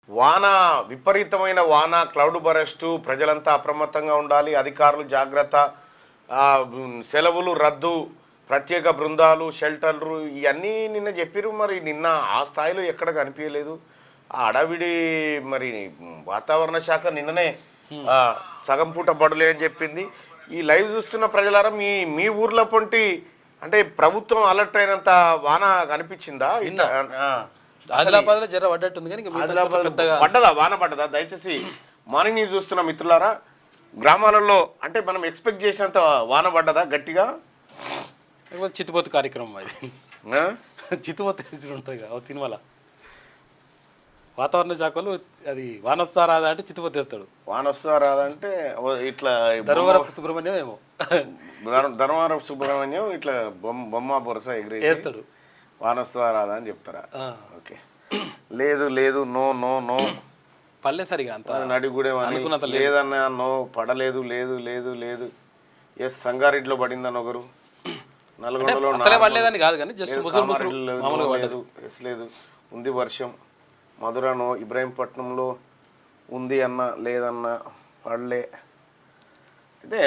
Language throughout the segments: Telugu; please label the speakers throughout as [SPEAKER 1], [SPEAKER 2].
[SPEAKER 1] వాన విపరీతమైన వాన, క్లౌడ్ బరెస్టు, ప్రజలంతా అప్రమత్తంగా ఉండాలి, అధికారులు జాగ్రత్త, సెలవులు రద్దు, ప్రత్యేక బృందాలు, షెల్టర్లు, ఇవన్నీ నిన్న చెప్పిరు. మరి నిన్న ఆ స్థాయిలో ఎక్కడ కనిపించలేదు. ఆ అడవిడి మరి వాతావరణ శాఖ నిన్ననే సగం పూట బడులే అని చెప్పింది. ఈ లైవ్ చూస్తున్న ప్రజలారా మీ ఊర్లో పొంటి అంటే ప్రభుత్వం అలర్ట్ అయినంత వాన కనిపించిందా?
[SPEAKER 2] ఆదిలాబాద్లో జర పడ్డట్టుంది కానీ
[SPEAKER 1] పడ్డదా, వాన పడ్డదా? దయచేసి మార్నింగ్ న్యూస్ చూస్తున్న మిత్రులారా, గ్రామాలలో అంటే మనం ఎక్స్పెక్ట్ చేసినంత వాన పడ్డదా గట్టిగా?
[SPEAKER 2] చిత్తిపోతు కార్యక్రమం అది, చిత్తిపోతు ఉంటుంది కదా తిరుమల వాతావరణ శాఖలు. అది వాన వస్తా రాదా అంటే చిత్తిపోతు వేస్తాడు.
[SPEAKER 1] వాన వస్తా రాదా అంటే ఇట్లా
[SPEAKER 2] ధర్మవరపు సుబ్రహ్మణ్యం ఏమో
[SPEAKER 1] ధర్మవరపు సుబ్రహ్మణ్యం ఇట్లా బొమ్మ బొరస ఎగిరేస్తాడు. వాన వస్తుందా రాదా అని చెప్తారా? ఓకే. లేదు లేదు, నో నో నో,
[SPEAKER 2] పల్లె సరిగా అంత
[SPEAKER 1] నడిగూడేమని లేదన్నా, నో పడలేదు, లేదు లేదు లేదు. ఎస్, సంగారెడ్డిలో పడిందని ఒకరు, నల్గొండలో
[SPEAKER 2] పడలేదని కాదు కానీ జస్ట్
[SPEAKER 1] లేదు, ఎస్ లేదు, ఉంది వర్షం. మధురనో, ఇబ్రాహీంపట్నంలో ఉంది అన్న, లేదన్నా, పడలే. అయితే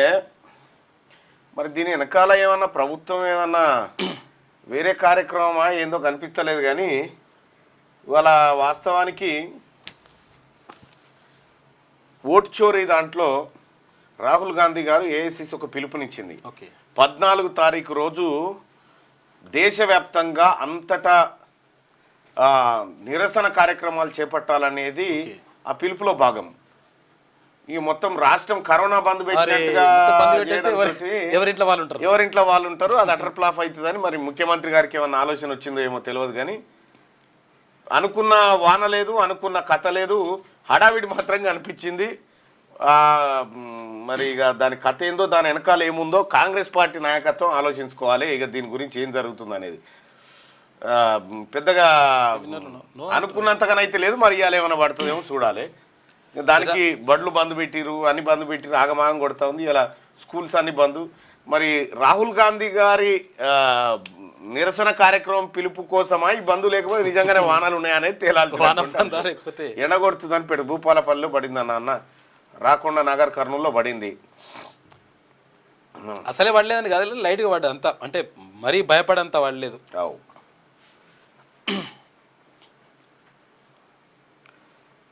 [SPEAKER 1] మరి దీని వెనకాల ఏమన్నా ప్రభుత్వం ఏమన్నా వేరే కార్యక్రమమా ఏందో కనిపించలేదు. కానీ ఇవాళ వాస్తవానికి ఓటు చోరీ దాంట్లో రాహుల్ గాంధీ గారు ఏఐసిసి ఒక పిలుపునిచ్చింది. 14 తారీఖు రోజు దేశవ్యాప్తంగా అంతటా నిరసన కార్యక్రమాలు చేపట్టాలనేది ఆ పిలుపులో భాగం. ఈ మొత్తం రాష్ట్రం కరోనా బంద్ పెట్టినట్టుగా ఎవరింట్లో వాళ్ళు ఉంటారు, అది అటర్ ఫ్లాప్ అవుతుందని మరి ముఖ్యమంత్రి గారికి ఏమన్నా ఆలోచన వచ్చిందో ఏమో తెలియదు. కానీ అనుకున్న వాన లేదు, అనుకున్న కథ లేదు, హడావిడి మాత్రంగా అనిపించింది. మరి ఇక దాని కథ ఏందో, దాని వెనకాల ఏముందో కాంగ్రెస్ పార్టీ నాయకత్వం ఆలోచించుకోవాలి. ఇక దీని గురించి ఏం జరుగుతుంది అనేది పెద్దగా అనుకున్నంతగానైతే లేదు. మరి ఇవాళ ఏమైనా పడుతుందేమో చూడాలి. దానికి బడులు బంద్ పెట్టిరు, అన్ని బంద్ పెట్టిరు, ఆగమాగం కొడతా ఉంది. ఇలా స్కూల్స్ అన్ని బంద్. మరి రాహుల్ గాంధీ గారి నిరసన కార్యక్రమం పిలుపు కోసమా ఈ బంధు, లేకపోతే నిజంగానే వానాలు ఉన్నాయనేది తేలాల్సి. ఎండగొడుతుందని భూపాలపల్లిలో పడింది అన్న, రాకొండ నగర్ కర్నూలులో పడింది.
[SPEAKER 2] అసలే పడలేదని కాదు, లైట్గా పడ్డది అంతా, అంటే మరీ భయపడంత పడలేదు.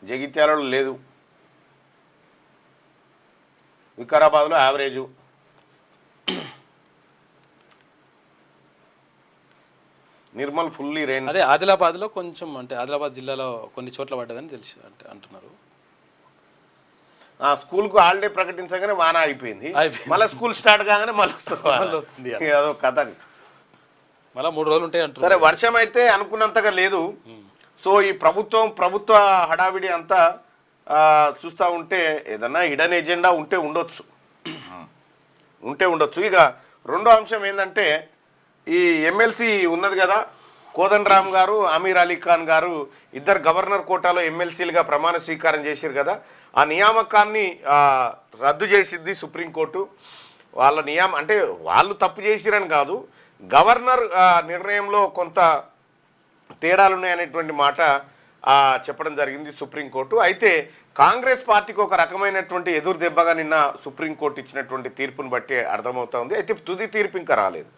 [SPEAKER 1] జగిత్యాలలో లేదు, వికారాబాద్లో యావరేజు, నిర్మల్ ఫుల్లీ రెయిన్.
[SPEAKER 2] అదే ఆదిలాబాద్లో కొంచెం, అంటే ఆదిలాబాద్ జిల్లాలో కొన్ని చోట్ల పడ్డదని తెలిసి అంటే అంటున్నారు.
[SPEAKER 1] స్కూల్కు హాలిడే ప్రకటించగానే వాన అయిపోయింది, మళ్ళీ స్కూల్ స్టార్ట్ కాగానే మళ్ళీ వస్తుంది. అదో కథ.
[SPEAKER 2] మళ్ళీ 3 రోజులు ఉంటాయి అంటారు.
[SPEAKER 1] సరే, వర్షం అయితే అనుకున్నంతగా లేదు. సో ఈ ప్రభుత్వ హడావిడి అంతా చూస్తూ ఉంటే ఏదన్నా హిడెన్ ఎజెండా ఉంటే ఉండొచ్చు. ఇక రెండో అంశం ఏంటంటే, ఈ ఎమ్మెల్సీ ఉన్నది కదా, కోదండరామ్ గారు, అమీర్ అలీ ఖాన్ గారు ఇద్దరు గవర్నర్ కోటాలో ఎమ్మెల్సీలుగా ప్రమాణ స్వీకారం చేశారు కదా. ఆ నియామకాన్ని రద్దు చేసింది సుప్రీంకోర్టు. వాళ్ళ అంటే వాళ్ళు తప్పు చేసిరని కాదు, గవర్నర్ నిర్ణయంలో కొంత తేడాలున్నాయనేటువంటి మాట చెప్పడం జరిగింది సుప్రీంకోర్టు. అయితే కాంగ్రెస్ పార్టీకి ఒక రకమైనటువంటి ఎదురు దెబ్బగా నిన్న సుప్రీంకోర్టు ఇచ్చినటువంటి తీర్పును బట్టి అర్థమవుతా ఉంది. అయితే తుది తీర్పు ఇంకా రాలేదు.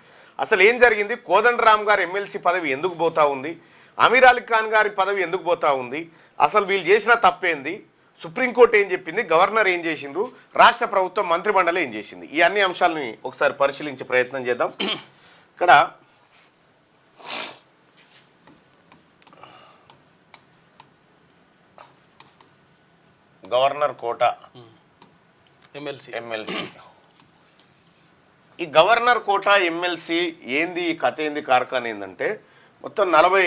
[SPEAKER 1] అసలు ఏం జరిగింది, కోదండరామ్ గారు ఎమ్మెల్సీ పదవి ఎందుకు పోతా ఉంది, అమీర్ అలీ ఖాన్ గారి పదవి ఎందుకు పోతా ఉంది, అసలు వీళ్ళు చేసిన తప్పేంది, సుప్రీంకోర్టు ఏం చెప్పింది, గవర్నర్ ఏం చేసిండ్రు, రాష్ట్ర ప్రభుత్వం మంత్రిమండలి ఏం చేసింది, ఈ అన్ని అంశాలని ఒకసారి పరిశీలించే ప్రయత్నం చేద్దాం. ఇక్కడ గవర్నర్ కోట, ఎమ్మెల్సీ. ఈ గవర్నర్ కోట, ఎమ్మెల్సీ ఏంది, ఈ కథ ఏంది, కారకాన్ ఏంటంటే మొత్తం 40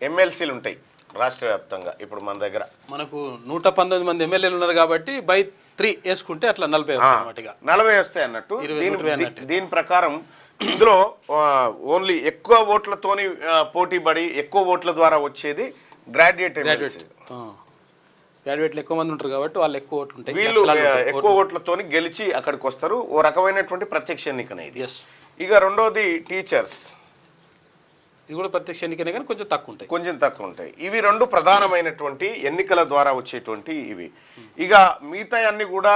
[SPEAKER 1] ఎమ్మెల్సీలు ఉంటాయి రాష్ట్ర వ్యాప్తంగా. ఇప్పుడు మన దగ్గర
[SPEAKER 2] మనకు 119 మంది ఎమ్మెల్యేలు ఉన్నారు కాబట్టి బై 3 వేసుకుంటే అట్లా
[SPEAKER 1] 40 వస్తాయి అన్నట్టు. దీని ప్రకారం ఇందులో ఓన్లీ ఎక్కువ ఓట్లతోని పోటీ పడి ఎక్కువ ఓట్ల ద్వారా వచ్చేది గ్రాడ్యుయేట్ ఎమ్మెల్సీ.
[SPEAKER 2] గ్రాడ్యుయేట్లు ఎక్కువ మంది ఉంటారు కాబట్టి వాళ్ళు ఎక్కువ ఓట్లు ఉంటాయి,
[SPEAKER 1] వీళ్ళు ఎక్కువ ఓట్లతోని గెలిచి అక్కడికి వస్తారు. ఓ రకమైనటువంటి ప్రత్యక్ష ఎన్నికనే ఇది. ఇక రెండోది టీచర్స్.
[SPEAKER 2] ఇది కూడా ప్రత్యక్ష ఎన్నికనే కానీ కొంచెం తక్కువ ఉంటాయి.
[SPEAKER 1] కొంచెం తక్కువ ఉంటాయి. ఇవి రెండు ప్రధానమైనటువంటి ఎన్నికల ద్వారా వచ్చేటువంటి ఇవి. ఇక మిగతా అన్ని కూడా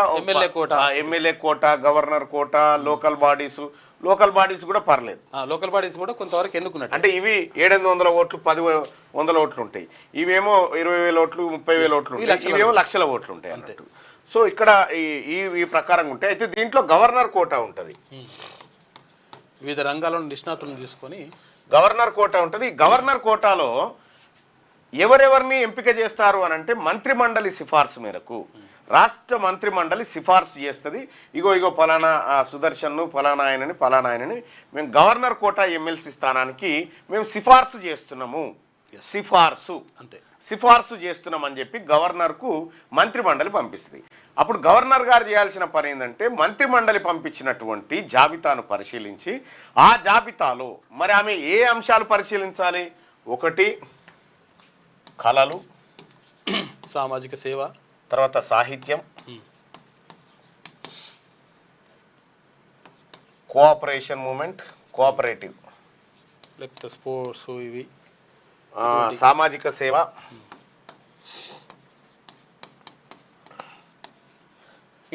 [SPEAKER 1] ఎమ్మెల్యే కోట, గవర్నర్ కోట, లోకల్ బాడీస్ కూడా పర్లేదు.
[SPEAKER 2] లోకల్ బాడీస్ కూడా కొంతవరకు ఎన్నుకున్నట్టు.
[SPEAKER 1] అంటే ఇవి 700 ఓట్లు, 10,100 ఓట్లు ఉంటాయి. ఇవేమో 20,000 ఓట్లు, 30,000 ఓట్లు ఉంటాయి. ఇవేమో లక్షల ఓట్లు ఉంటాయి అన్నట్టు. సో ఇక్కడ ఈ ప్రకారంగా ఉంటాయి. అయితే దీంట్లో గవర్నర్ కోటా ఉంటుంది.
[SPEAKER 2] వివిధ రంగాలను నిష్ణాతులను తీసుకొని
[SPEAKER 1] గవర్నర్ కోటా ఉంటుంది. గవర్నర్ కోటాలో ఎవరెవరిని ఎంపిక చేస్తారు అని అంటే మంత్రిమండలి సిఫార్సు మేరకు రాష్ట్ర మంత్రిమండలి సిఫార్సు చేస్తుంది. ఇగో ఫలానా సుదర్శన్ను, ఫలానా ఆయనని మేము గవర్నర్ కోటా ఎమ్మెల్సీ స్థానానికి మేము సిఫార్సు చేస్తున్నాము. సిఫార్సు చేస్తున్నామని చెప్పి గవర్నర్కు మంత్రిమండలి పంపిస్తుంది. అప్పుడు గవర్నర్ గారు చేయాల్సిన పని ఏంటంటే మంత్రిమండలి పంపించినటువంటి జాబితాను పరిశీలించి ఆ జాబితాలో మరి ఆమె ఏ అంశాలు పరిశీలించాలి? ఒకటి కళలు,
[SPEAKER 2] సామాజిక సేవ,
[SPEAKER 1] తర్వాత సాహిత్యం, కోఆపరేషన్ మూమెంట్, కోఆపరేటివ్,
[SPEAKER 2] లేకపోతే స్పోర్ట్స్, ఇవి
[SPEAKER 1] సామాజిక సేవ,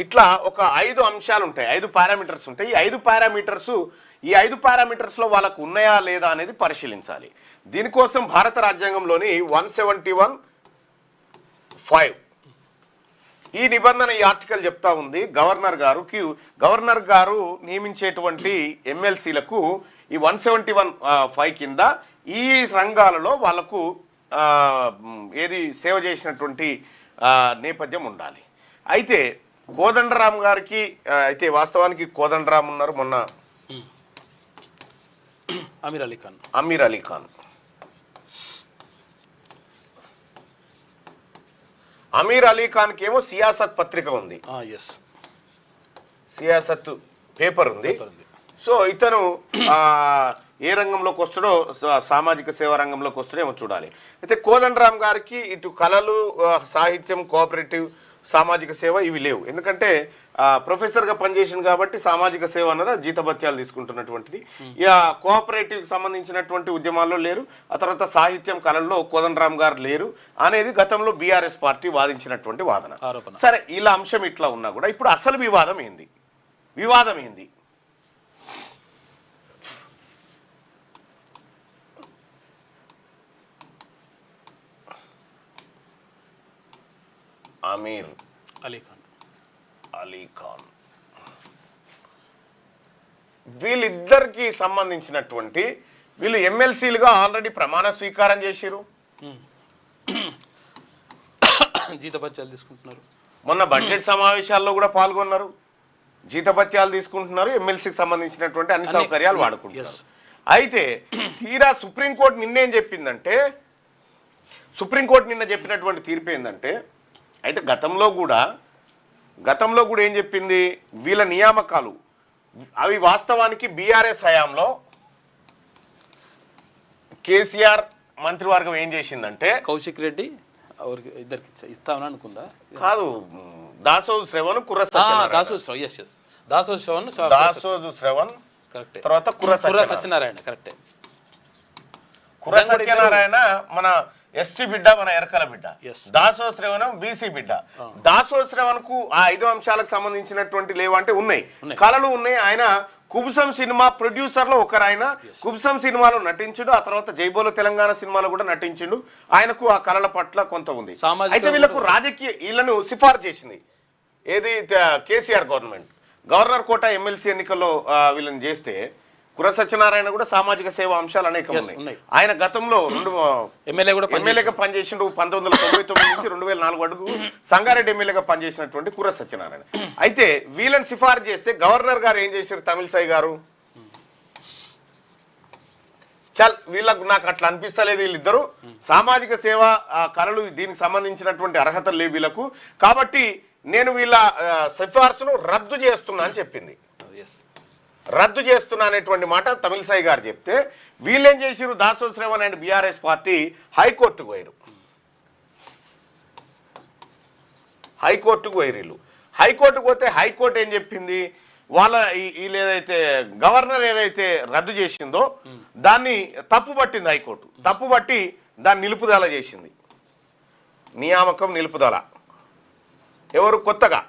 [SPEAKER 1] ఇట్లా ఒక 5 అంశాలు ఉంటాయి, 5 పారామీటర్స్ ఉంటాయి. ఈ 5 పారామీటర్స్లో వాళ్ళకు ఉన్నాయా లేదా అనేది పరిశీలించాలి. దీనికోసం భారత రాజ్యాంగంలోని 171(5) ఈ నిబంధన, ఈ ఆర్టికల్ చెప్తా ఉంది గవర్నర్ గారు నియమించేటువంటి ఎమ్మెల్సీలకు ఈ 171(5) కింద ఈ రంగాలలో వాళ్లకు సేవ చేసినటువంటి నేపథ్యం ఉండాలి. అయితే కోదండరామ్ గారికి వాస్తవానికి కోదండరామ్ ఉన్నారు, మొన్న అమీర్ అలీ ఖాన్ అమీర్ అలీ ఖాన్కి ఏమో సియాసత్ పత్రిక ఉంది, సియాసత్ పేపర్ ఉంది. సో ఇతను ఏ రంగంలోకి వస్తాడో, సామాజిక సేవా రంగంలోకి వస్తాడో ఏమో చూడాలి. అయితే కోదండరామ్ గారికి ఇటు కళలు, సాహిత్యం, కోఆపరేటివ్, సామాజిక సేవ ఇవి లేవు. ఎందుకంటే ప్రొఫెసర్గా పనిచేసింది కాబట్టి సామాజిక సేవ అన్నది జీతభత్యాలు తీసుకుంటున్నటువంటిది. ఇక కోఆపరేటివ్కి సంబంధించినటువంటి ఉద్యమాల్లో లేరు. ఆ తర్వాత సాహిత్యం, కళల్లో కోదండరామ్ గారు లేరు అనేది గతంలో బీఆర్ఎస్ పార్టీ వాదించినటువంటి వాదన. సరే, ఇలా అంశం ఇట్లా ఉన్నా కూడా ఇప్పుడు అసలు వివాదం ఏంది? అమీర్ అలీ ఖాన్ వీళ్ళిద్దరికి సంబంధించినటువంటి వీళ్ళు ఎమ్మెల్సీలుగా ఆల్రెడీ ప్రమాణ స్వీకారం చేసిరు,
[SPEAKER 2] జీతభత్యాలు తీసుకుంటున్నారు.
[SPEAKER 1] మొన్న బడ్జెట్ సమావేశాల్లో కూడా పాల్గొన్నారు, జీతభత్యాలు తీసుకుంటున్నారు, ఎమ్మెల్సీకి సంబంధించినటువంటి అన్ని సౌకర్యాలు వాడుకుంటున్నారు. అయితే తీరా సుప్రీంకోర్టు నిన్న చెప్పినటువంటి తీర్పు ఏంటంటే, అయితే గతంలో కూడా ఏం చెప్పింది, వీళ్ళ నియామకాలు అవి వాస్తవానికి బీఆర్ఎస్ హయాంలో కేసీఆర్ మంత్రివర్గం ఏం చేసిందంటే,
[SPEAKER 2] కౌశిక్ రెడ్డి ఇద్దరికి ఇస్తామని అనుకుందా?
[SPEAKER 1] కాదు, దాసోజు శ్రవణ్, దాసోజు శ్రవణ్
[SPEAKER 2] కరెక్ట్,
[SPEAKER 1] తర్వాత కుర్ర
[SPEAKER 2] సత్యనారాయణ కరెక్టే.
[SPEAKER 1] కుర్ర సత్యనారాయణ మన ఎస్టీ బిడ్డ, మన ఎరకల బిడ్డ. దాసో శ్రవణం బీసీ బిడ్డ. దాసో శ్రవణ్ కు ఆ 5 అంశాలకు సంబంధించినటువంటి లేవంటే ఉన్నాయి, కళలు ఉన్నాయి. ఆయన కుబుసం సినిమా ప్రొడ్యూసర్ లో ఒకరాయన, కుబుసం సినిమాలో నటించుడు, ఆ తర్వాత జైబోలో తెలంగాణ సినిమాలో కూడా నటించుడు. ఆయనకు ఆ కళల పట్ల కొంత ఉంది. అయితే వీళ్ళకు వీళ్ళను సిఫార్సు చేసింది ఏది కేసీఆర్ గవర్నర్ కోట ఎమ్మెల్సీ ఎన్నికల్లో వీళ్ళని చేస్తే, కుర్ర సత్యనారాయణ కూడా సామాజిక సేవా అంశాలు అనేకం ఉన్నాయి. ఆయన గతంలో ఎమ్మెల్యేగా పనిచేసిండు. 1999 నుంచి 2004 వరకు సంగారెడ్డి ఎమ్మెల్యేగా పనిచేసినటువంటి కుర్ర సత్యనారాయణ. అయితే వీళ్ళని సిఫార్సు చేస్తే గవర్నర్ గారు ఏం చేశారు, తమిళసై గారు, వీళ్ళకు నాకు అట్లా అనిపిస్తలేదు, వీళ్ళిద్దరు సామాజిక సేవ, కళలు దీనికి సంబంధించినటువంటి అర్హతలు లేవు వీళ్ళకు, కాబట్టి నేను వీళ్ళ సిఫార్సును రద్దు చేస్తున్నా అని చెప్పింది. రద్దు చేస్తున్నా అనేటువంటి మాట తమిళసై గారు చెప్తే, వీళ్ళేం చేసిరు, దాసో శ్రవణ్ అండ్ బీఆర్ఎస్ పార్టీ హైకోర్టుకు పోయారు. హైకోర్టుకు పోతే హైకోర్టు ఏం చెప్పింది, వీళ్ళు ఏదైతే గవర్నర్ ఏదైతే రద్దు చేసిందో దాన్ని తప్పుపట్టింది హైకోర్టు. తప్పుపట్టి దాన్ని నిలుపుదల చేసింది. నియామకం నిలుపుదల ఎవరు కొత్తగా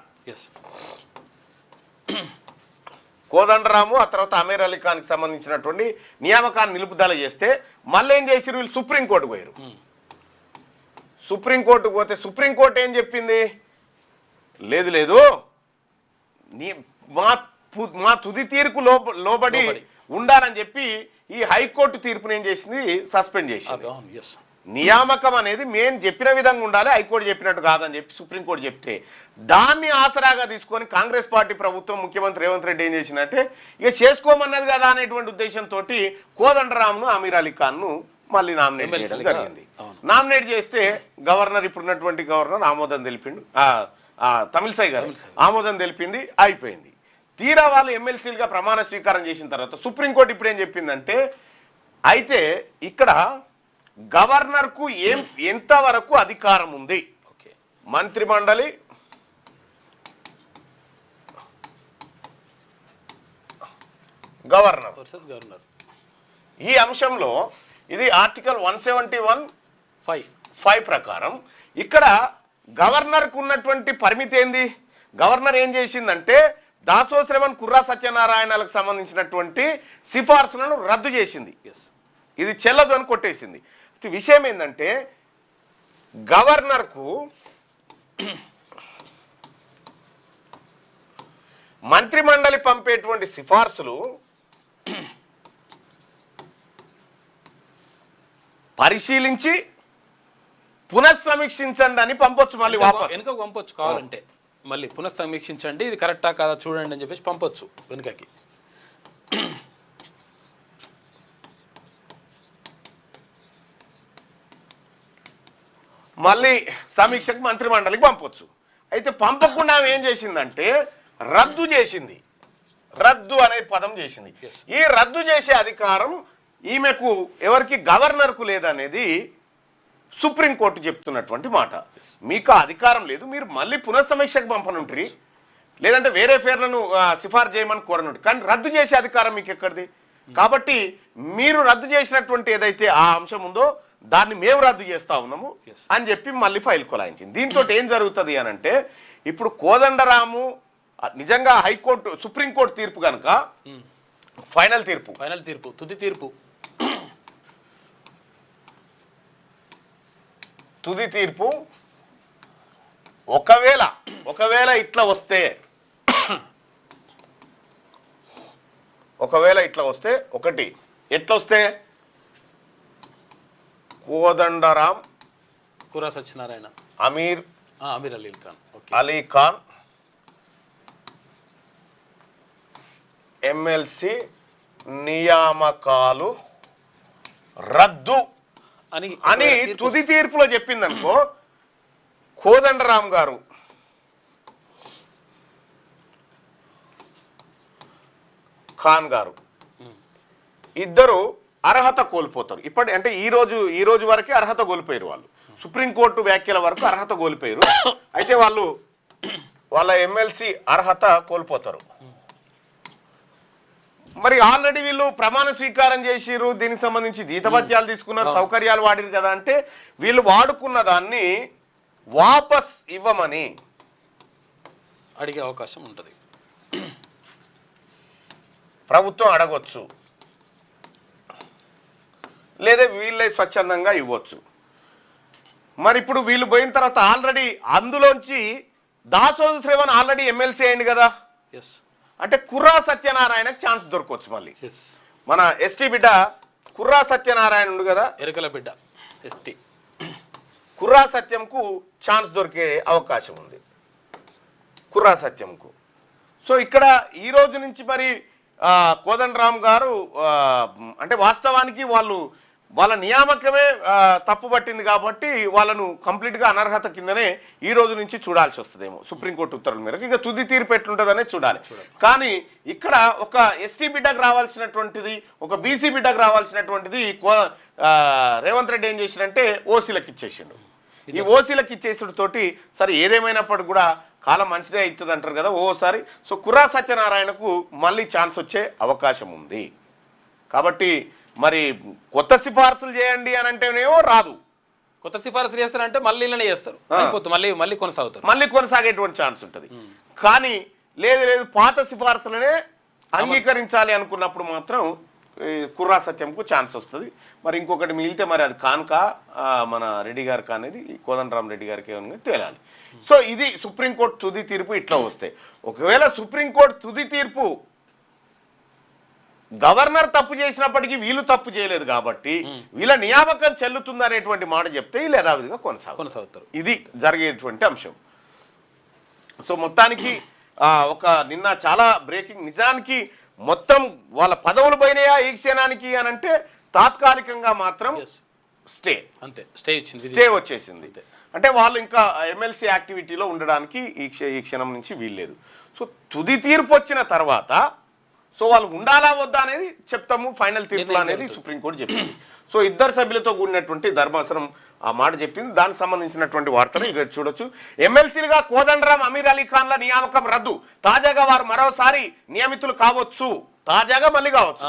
[SPEAKER 1] కోదండరాము ఆ తర్వాత అమీర్ అలీ ఖాన్కి సంబంధించినటువంటి నియామకాన్ని నిలుపుదల చేస్తే మళ్ళీ ఏం చేసిరు వీళ్ళు సుప్రీంకోర్టుకు పోయారు. సుప్రీంకోర్టుకు పోతే సుప్రీంకోర్టు ఏం చెప్పింది, లేదు లేదు మా తుది తీర్పు లోబడి ఉండాలని చెప్పి ఈ హైకోర్టు తీర్పుని ఏం చేసింది, సస్పెండ్ చేసింది. నియామకం అనేది మేము చెప్పిన విధంగా ఉండాలి, హైకోర్టు చెప్పినట్టు కాదని చెప్పి సుప్రీంకోర్టు చెప్తే దాన్ని ఆసరాగా తీసుకొని కాంగ్రెస్ పార్టీ ప్రభుత్వం ముఖ్యమంత్రి రేవంత్ రెడ్డి ఏం చేసిందంటే ఇక చేసుకోమన్నది కదా అనేటువంటి ఉద్దేశంతో కోదండరామ్ను అమీర్ అలీ ఖాన్ను మళ్ళీ నామినేట్ చేయడం జరిగింది. నామినేట్ చేస్తే గవర్నర్ ఇప్పుడున్నటువంటి గవర్నర్ ఆమోదం తెలిపిండు, తమిళసై గారు ఆమోదం తెలిపింది, అయిపోయింది. తీరా వాళ్ళు ఎమ్మెల్సీలుగా ప్రమాణ స్వీకారం చేసిన తర్వాత సుప్రీంకోర్టు ఇప్పుడు ఏం చెప్పిందంటే అయితే ఇక్కడ గవర్నర్కు ఎంతవరకు అధికారం ఉంది, మంత్రిమండలి గవర్నర్ ఈ అంశంలో ఇది ఆర్టికల్ 171(5) ప్రకారం ఇక్కడ గవర్నర్కు ఉన్నటువంటి పరిమితి ఏంది, గవర్నర్ ఏం చేసిందంటే దాసో శ్రవణ్ కుర్రా సత్యనారాయణలకు సంబంధించినటువంటి సిఫార్సులను రద్దు చేసింది. ఇది చెల్లదు అని కొట్టేసింది. విషయం ఏంటంటే గవర్నర్కు మంత్రిమండలి పంపేటువంటి సిఫార్సులు పరిశీలించి పునఃసమీక్షించండి అని పంపొచ్చు, మళ్ళీ వాపస్
[SPEAKER 2] వెనుకకు పంపొచ్చు కావాలంటే, మళ్ళీ పునఃసమీక్షించండి ఇది కరెక్టా కాదా చూడండి అని చెప్పేసి పంపొచ్చు వెనుకకి.
[SPEAKER 1] మళ్ళీ సమీక్షకు మంత్రిమండలికి పంపొచ్చు. అయితే పంపకుండా ఆమె ఏం చేసిందంటే రద్దు చేసింది, రద్దు అనే పదం చేసింది. ఈ రద్దు చేసే అధికారం ఈమెకు ఎవరికి, గవర్నర్కు లేదనేది సుప్రీంకోర్టు చెప్తున్నటువంటి మాట. మీకు ఆ అధికారం లేదు, మీరు మళ్ళీ పునఃసమీక్షకు పంపనుంటారు, లేదంటే వేరే పేర్లను సిఫార్సు చేయమని కోరనుంటారు, కానీ రద్దు చేసే అధికారం మీకు ఎక్కడిది. కాబట్టి మీరు రద్దు చేసినటువంటి ఏదైతే ఆ అంశం ఉందో దాన్ని మేము రద్దు చేస్తా ఉన్నాము అని చెప్పి మళ్ళీ ఫైల్ కొలాయించింది. దీంతో ఏం జరుగుతుంది అని అంటే ఇప్పుడు కోదండరాము నిజంగా హైకోర్టు సుప్రీంకోర్టు తీర్పు కనుక ఫైనల్ తీర్పు తుది తీర్పు ఒకవేళ ఇట్లా వస్తే ఒకటి ఎట్లా వస్తే కోదండరాం
[SPEAKER 2] కుర్రా సత్యనారాయణ
[SPEAKER 1] అమీర్
[SPEAKER 2] అలీ ఖాన్
[SPEAKER 1] ఎమ్మెల్సీ నియామకాలు రద్దు అని తుది తీర్పులో చెప్పిందనుకో, కోదండరాం గారు ఖాన్ గారు ఇద్దరు అర్హత కోల్పోతారు. అంటే ఈ రోజు వరకే అర్హత కోల్పోయారు వాళ్ళు, సుప్రీంకోర్టు వ్యాఖ్యల వరకు అర్హత కోల్పోయారు. అయితే వాళ్ళ ఎమ్మెల్సీ అర్హత కోల్పోతారు. మరి ఆల్రెడీ వీళ్ళు ప్రమాణ స్వీకారం చేసిరు, దీనికి సంబంధించి జీతభత్యాలు తీసుకున్నారు, సౌకర్యాలు వాడిరు కదా, అంటే వీళ్ళు వాడుకున్న దాన్ని వాపస్ ఇవ్వమని
[SPEAKER 2] అడిగే అవకాశం ఉంటుంది,
[SPEAKER 1] ప్రభుత్వం అడగొచ్చు, లేదా వీళ్ళే స్వచ్ఛందంగా ఇవ్వచ్చు. మరి ఇప్పుడు వీళ్ళు పోయిన తర్వాత ఆల్రెడీ అందులోంచి దాసో శ్రవణ్ ఆల్రెడీ ఎమ్మెల్సీ అయింది కదా, అంటే కుర్రా సత్యనారాయణకు ఛాన్స్ దొరకవచ్చు. మళ్ళీ మన ఎస్టీ బిడ్డ కుర్రా సత్యనారాయణ ఉండు కదా,
[SPEAKER 2] ఎరకల బిడ్డ ఎస్టీ
[SPEAKER 1] కుర్రా సత్యంకు ఛాన్స్ దొరికే అవకాశం ఉంది, కుర్రా సత్యంకు. సో ఇక్కడ ఈ రోజు నుంచి మరి కోదండరామ్ గారు అంటే వాస్తవానికి వాళ్ళ నియామకమే తప్పుపట్టింది కాబట్టి వాళ్ళను కంప్లీట్గా అనర్హత కిందనే ఈ రోజు నుంచి చూడాల్సి వస్తుందేమో సుప్రీంకోర్టు ఉత్తర్వుల మేరకు. ఇక తుది తీర్పు ఎట్లుంటుందనే చూడాలి. కానీ ఇక్కడ ఒక ఎస్టీ బిడ్డకు రావాల్సినటువంటిది, ఒక బీసీ బిడ్డకు రావాల్సినటువంటిది రేవంత్ రెడ్డి ఏం చేసిందంటే ఓసీలకు ఇచ్చేసిండు. ఈ ఓసీలకు ఇచ్చేసడితోటి సరే ఏదేమైనప్పటికీ కూడా కాలం మంచిదే అవుతుంది అంటారు కదా ఓసారి. సో కుర్రా సత్యనారాయణకు మళ్ళీ ఛాన్స్ వచ్చే అవకాశం ఉంది. కాబట్టి మరి కొత్త సిఫార్సులు చేయండి అని అంటేనేమో రాదు,
[SPEAKER 2] కొత్త సిఫారసు చేస్తారంటే మళ్ళీ ఇలానే చేస్తారు, అయిపోతుంది, మళ్ళీ కొనసాగుతారు,
[SPEAKER 1] మళ్ళీ కొనసాగేటువంటి ఛాన్స్ ఉంటుంది. కానీ లేదు పాత సిఫార్సులనే అంగీకరించాలి అనుకున్నప్పుడు మాత్రం కుర్రా సత్యంకు ఛాన్స్ వస్తుంది. మరి ఇంకొకటి మిగిలితే మరి అది కానుక మన రెడ్డి గారికి అనేది కోదండరామ్ రెడ్డి గారికి ఏమన్నా తేలాలి. సో ఇది సుప్రీంకోర్టు తుది తీర్పు ఇట్లా వస్తే. ఒకవేళ సుప్రీంకోర్టు తుది తీర్పు గవర్నర్ తప్పు చేసినప్పటికీ వీళ్ళు తప్పు చేయలేదు కాబట్టి వీళ్ళ నియామకం చెల్లుతుంది అనేటువంటి మాట చెప్తే వీళ్ళు యథావిధిగా కొనసాగుతారు. ఇది జరిగేటువంటి అంశం. సో మొత్తానికి ఒక నిన్న చాలా బ్రేకింగ్, నిజానికి మొత్తం వాళ్ళ పదవులు పోయినాయా ఈ క్షణానికి అని అంటే తాత్కాలికంగా మాత్రం స్టే వచ్చేసింది. అంటే వాళ్ళు ఇంకా ఎమ్మెల్సీ యాక్టివిటీలో ఉండడానికి ఈ క్షణం నుంచి వీల్లేదు. సో తుది తీర్పు వచ్చిన తర్వాత సో వాళ్ళు ఉండాలా వద్దా అనేది చెప్తాము ఫైనల్ తీర్పులు అనేది సుప్రీంకోర్టు చెప్పింది. సో ఇద్దరు సభ్యులతో కూడినటువంటి ధర్మాసనం ఆ మాట చెప్పింది. దానికి సంబంధించినటువంటి వార్తలు ఇక్కడ చూడొచ్చు. ఎమ్మెల్సీలుగా కోదండరామ్, అమీర్ అలీ ఖాన్ల నియామకం రద్దు. తాజాగా వారు మరోసారి నియమితులు కావచ్చు. తాజాగా మళ్ళీ కావచ్చు.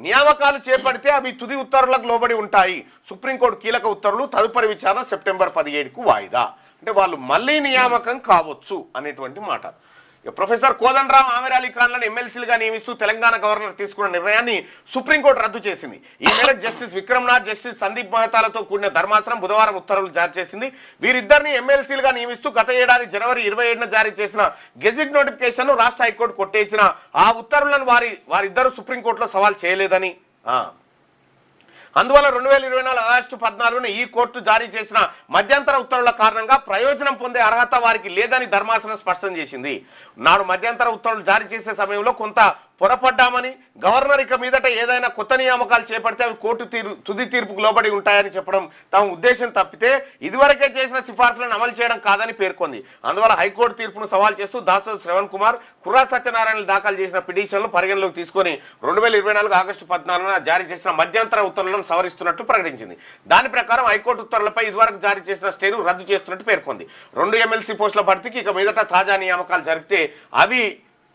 [SPEAKER 1] నియామకాలు చేపడితే అవి తుది ఉత్తర్వులకు లోబడి ఉంటాయి. సుప్రీంకోర్టు కీలక ఉత్తర్వులు, తదుపరి విచారణ సెప్టెంబర్ 17కు వాయిదా. అంటే వాళ్ళు మళ్ళీ నియామకం కావచ్చు అనేటువంటి మాట. ప్రొఫెసర్ కోదండరామ్, ఆమీర్ అలీ ఖాన్లను ఎమ్మెల్సీలుగా నియమిస్తూ తెలంగాణ గవర్నర్ తీసుకున్న నిర్ణయాన్ని సుప్రీంకోర్టు రద్దు చేసింది. ఈ మేరకు జస్టిస్ విక్రమ్నాథ్, జస్టిస్ సందీప్ మెహతాలతో కూడిన ధర్మాసనం బుధవారం ఉత్తర్వులు జారీ చేసింది. వీరిద్దరిని ఎమ్మెల్సీలుగా నియమిస్తూ గత ఏడాది జనవరి 27న జారీ చేసిన గెజిట్ నోటిఫికేషన్ రాష్ట్ర హైకోర్టు కొట్టేసిన ఆ ఉత్తర్వులను వారిద్దరూ సుప్రీంకోర్టులో సవాల్ చేయలేదని, అందువల్ల 2024 ఆగస్టు 14న ఈ కోర్టు జారీ చేసిన మధ్యంతర ఉత్తర్వుల కారణంగా ప్రయోజనం పొందే అర్హత వారికి లేదని ధర్మాసనం స్పష్టం చేసింది. నాడు మధ్యంతర ఉత్తర్వులు జారీ చేసే సమయంలో కొంత పొరపడ్డామని, గవర్నర్ ఇక మీదట ఏదైనా కొత్త నియామకాలు చేపడితే అవి కోర్టు తుది తీర్పుకు లోబడి ఉంటాయని చెప్పడం తమ ఉద్దేశం తప్పితే ఇదివరకే చేసిన సిఫార్సులను అమలు చేయడం కాదని పేర్కొంది. అందువల్ల హైకోర్టు తీర్పును సవాల్ చేస్తూ దాసోజు శ్రవణ్ కుమార్, కుర్రా సత్యనారాయణలు దాఖలు చేసిన పిటిషన్లు పరిగణలోకి తీసుకొని 2024 ఆగస్టు 14న జారీ చేసిన మధ్యంతర ఉత్తర్వులను సవరిస్తున్నట్టు ప్రకటించింది. దాని ప్రకారం హైకోర్టు ఉత్తర్వులపై ఇదివరకు జారీ చేసిన స్టేను రద్దు చేస్తున్నట్టు పేర్కొంది. 2 ఎమ్మెల్సీ పోస్టుల భర్తీకి ఇక మీదట తాజా నియామకాలు జరిపితే అవి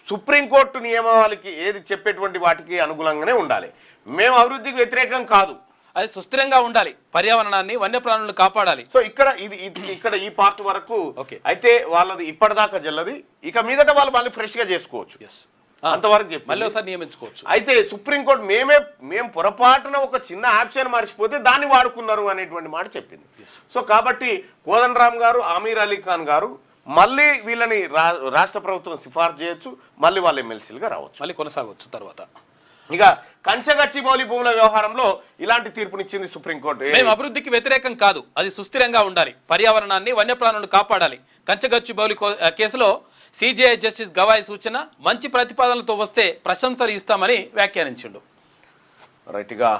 [SPEAKER 1] సుప్రీంకోర్టు నియమావళికి ఏది చెప్పేటువంటి వాటికి అనుగుణంగానే ఉండాలి. మేము అభివృద్ధికి వ్యతిరేకం కాదు,
[SPEAKER 2] అది సుస్థిరంగా ఉండాలి, పర్యావరణాన్ని, వన్యప్రాణులను కాపాడాలి.
[SPEAKER 1] సో ఇక్కడ ఈ పార్ట్ వరకు అయితే వాళ్ళది ఇప్పటిదాకా జల్లది. ఇక మీదట వాళ్ళు మళ్ళీ ఫ్రెష్ గా చేసుకోవచ్చు, అంతవరకు చెప్పి
[SPEAKER 2] మళ్ళీ ఒకసారి నియమించుకోవచ్చు.
[SPEAKER 1] అయితే సుప్రీంకోర్టు మేము పొరపాటున ఒక చిన్న ఆప్షన్ మర్చిపోతే దాన్ని వాడుకున్నారు అనేటువంటి మాట చెప్పింది. సో కాబట్టి కోదండరామ్ గారు, అమీర్ అలీ ఖాన్ గారు మళ్ళీ వీళ్ళని రాష్ట్ర ప్రభుత్వం సిఫార్సు చేయొచ్చు, మళ్ళీ వాళ్ళు ఎమ్మెల్సీలుగా రావచ్చు,
[SPEAKER 2] మళ్ళీ కొనసాగవచ్చు. తర్వాత
[SPEAKER 1] ఇక కంచగచ్చిబౌలి భూముల వ్యవహారంలో ఇలాంటి తీర్పునిచ్చింది సుప్రీంకోర్టు.
[SPEAKER 2] మేము అభివృద్ధికి వ్యతిరేకం కాదు, అది సుస్థిరంగా ఉండాలి, పర్యావరణాన్ని, వన్యప్రాణులను కాపాడాలి. కంచగచ్చిబౌలి కేసులో సిజేఐ జస్టిస్ గవాయ్ సూచన మంచి ప్రతిపాదనలతో వస్తే ప్రశంసలు ఇస్తామని వ్యాఖ్యానించిండు.
[SPEAKER 1] రైట్గా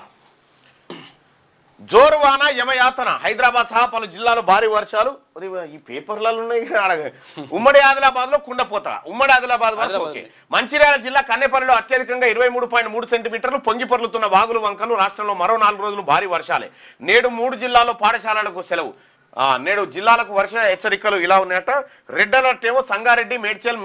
[SPEAKER 1] జోరువాన యమయాతన, హైదరాబాద్ సహా పలు జిల్లాలో భారీ వర్షాలు. ఈ పేపర్లలో ఉన్నాయి. ఉమ్మడి ఆదిలాబాద్ లో కుండపోత, ఉమ్మడి ఆదిలాబాద్ వరకు ఓకే. మంచిర్యాల జిల్లా కన్నెపల్లిలో అత్యధికంగా 23.3 సెంటీమీటర్లు పొంగి పొర్లుతున్న వాగులు వంకలు. రాష్ట్రంలో మరో 4 రోజులు భారీ వర్షాలే. నేడు 3 జిల్లాల్లో పాఠశాలలకు సెలవు. నేడు జిల్లాలకు వర్ష హెచ్చరికలు ఇలా ఉన్నాయట. రెడ్ అలర్ట్ ఏమో సంగారెడ్డి, మేడ్చల్,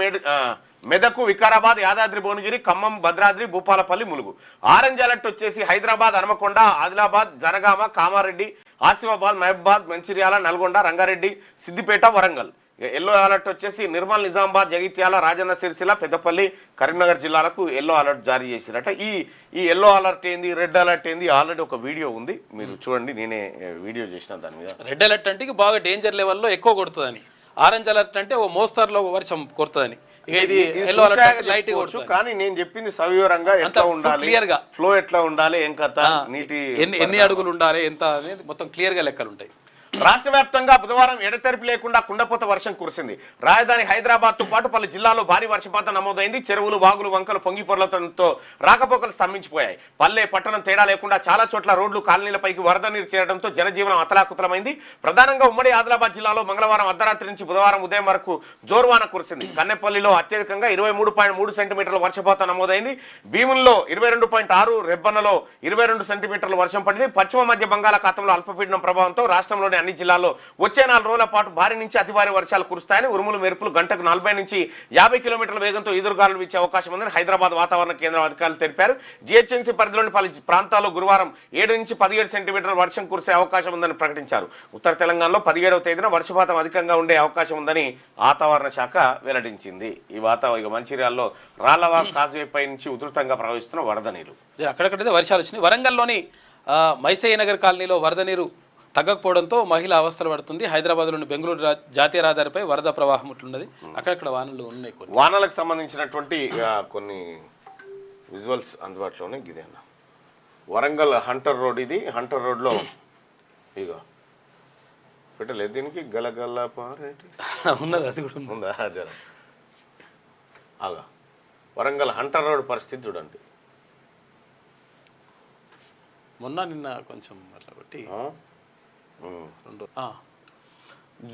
[SPEAKER 1] మెదకు, వికారాబాద్, యాదాద్రి భువనగిరి, ఖమ్మం, భద్రాద్రి, భూపాలపల్లి, ములుగు. ఆరెంజ్ అలర్ట్ వచ్చేసి హైదరాబాద్, హనుమకొండ, ఆదిలాబాద్, జనగామ, కామారెడ్డి, ఆసిఫాబాద్, మహబూబాద్, మంచిర్యాల, నల్గొండ, రంగారెడ్డి, సిద్దిపేట, వరంగల్. ఎల్లో అలర్ట్ వచ్చేసి నిర్మల్, నిజామాబాద్, జగిత్యాల, రాజన్న సిరిసిల్ల, పెద్దపల్లి, కరీంనగర్ జిల్లాలకు ఎల్లో అలర్ట్ జారీ చేసిరట. ఈ ఎల్లో అలర్ట్ ఏంది, రెడ్ అలర్ట్ ఏంది, ఆల్రెడీ ఒక వీడియో ఉంది, మీరు చూడండి. నేనే వీడియో చేసిన దాని మీద.
[SPEAKER 2] రెడ్ అలర్ట్ అంటే బాగా డేంజర్ లెవెల్లో ఎక్కువ కొడుతుందని, ఆరెంజ్ అలర్ట్ అంటే ఓ మోస్తరులో వర్షం కొడుతుందని.
[SPEAKER 1] కానీ నేను చెప్పింది సవివరంగా ఎట్లా ఉండాలి,
[SPEAKER 2] క్లియర్ గా
[SPEAKER 1] ఫ్లో ఎట్లా ఉండాలి, ఏం కథ, నీటి
[SPEAKER 2] ఎన్ని అడుగులు ఉండాలి, ఎంత అనేది మొత్తం క్లియర్ గా లెక్కలు ఉంటాయి.
[SPEAKER 1] రాష్ట్ర వ్యాప్తంగా బుధవారం ఎడతెరిపి లేకుండా కుండపోత వర్షం కురిసింది. రాజధాని హైదరాబాద్ తో పాటు పలు జిల్లాల్లో భారీ వర్షపాతం నమోదైంది. చెరువులు, వాగులు, వంకలు పొంగి పొర్లతో రాకపోకలు స్తంభించిపోయాయి. పల్లె, పట్టణం తేడా లేకుండా చాలా చోట్ల రోడ్లు, కాలనీలపైకి వరద నీరు చేరడంతో జనజీవనం అతలాకుతలమైంది. ప్రధానంగా ఉమ్మడి ఆదిలాబాద్ జిల్లాలో మంగళవారం అర్ధరాత్రి నుంచి బుధవారం ఉదయం వరకు జోరువాన కురిసింది. కన్నెపల్లిలో అత్యధికంగా 23.3 సెంటీమీటర్ల వర్షపాతం నమోదైంది. భీముల్లో 22.6, రెబ్బన్నలో 22 సెంటీమీటర్ల వర్షం పడింది. పశ్చిమ మధ్య బంగాళాఖాతంలో అల్పపీడనం ప్రభావంతో రాష్ట్రంలోని అన్ని జిల్లాల్లో వచ్చే 4 రోజుల పాటు భారీ నుంచి అతి భారీ వర్షాలు కురుస్తాయని, ఉరుములు మెరుపులు గంటకు 40 నుంచి 50 కిలోమీటర్ల వేగంతో ఎదురుగాలులు వీచే అవకాశం ఉందని హైదరాబాద్ వాతావరణ కేంద్రం అధికారులు తెలిపారు. జిహెచ్ఎంసీ పరిధిలోని పలు ప్రాంతాల్లో గురువారం 7 నుంచి 17 సెంటీమీటర్ల వర్షం కురిసే అవకాశం ఉందని ప్రకటించారు. ఉత్తర తెలంగాణలో 17వ తేదీన వర్షపాతం అధికంగా ఉండే అవకాశం ఉందని వాతావరణ శాఖ వెల్లడించింది. ఈ వాతావరణ మంచిర్యాలలో రాళ్లవాగ్ కాజ్వే పై నుంచి ఉధృతంగా ప్రవహిస్తున్న వరద నీరు.
[SPEAKER 2] అక్కడక్కడైతే వర్షాలు వచ్చినాయి. వరంగల్లోని మైసయ్య నగర్ కాలనీలో వరద నీరు తగ్గకపోవడంతో మహిళ అవస్థలు పడుతుంది. హైదరాబాద్లోని బెంగళూరు జాతీయ రహదారిపై వరద ప్రవాహం ఉంటున్నది. అక్కడక్కడ వానలు ఉన్నాయి.
[SPEAKER 1] వానలకు సంబంధించినటువంటి కొన్ని విజువల్స్ అందుబాటులోనే ఇదే అన్న. వరంగల్ హంటర్ రోడ్, ఇది హంటర్ రోడ్లో ఇగో పెట్టలేదు దీనికి గలగల
[SPEAKER 2] ఉన్నది, అది కూడా
[SPEAKER 1] ఉందా? అదే అలా వరంగల్ హంటర్ రోడ్ పరిస్థితి చూడండి.
[SPEAKER 2] మొన్న నిన్న కొంచెం అట్లా కొట్టి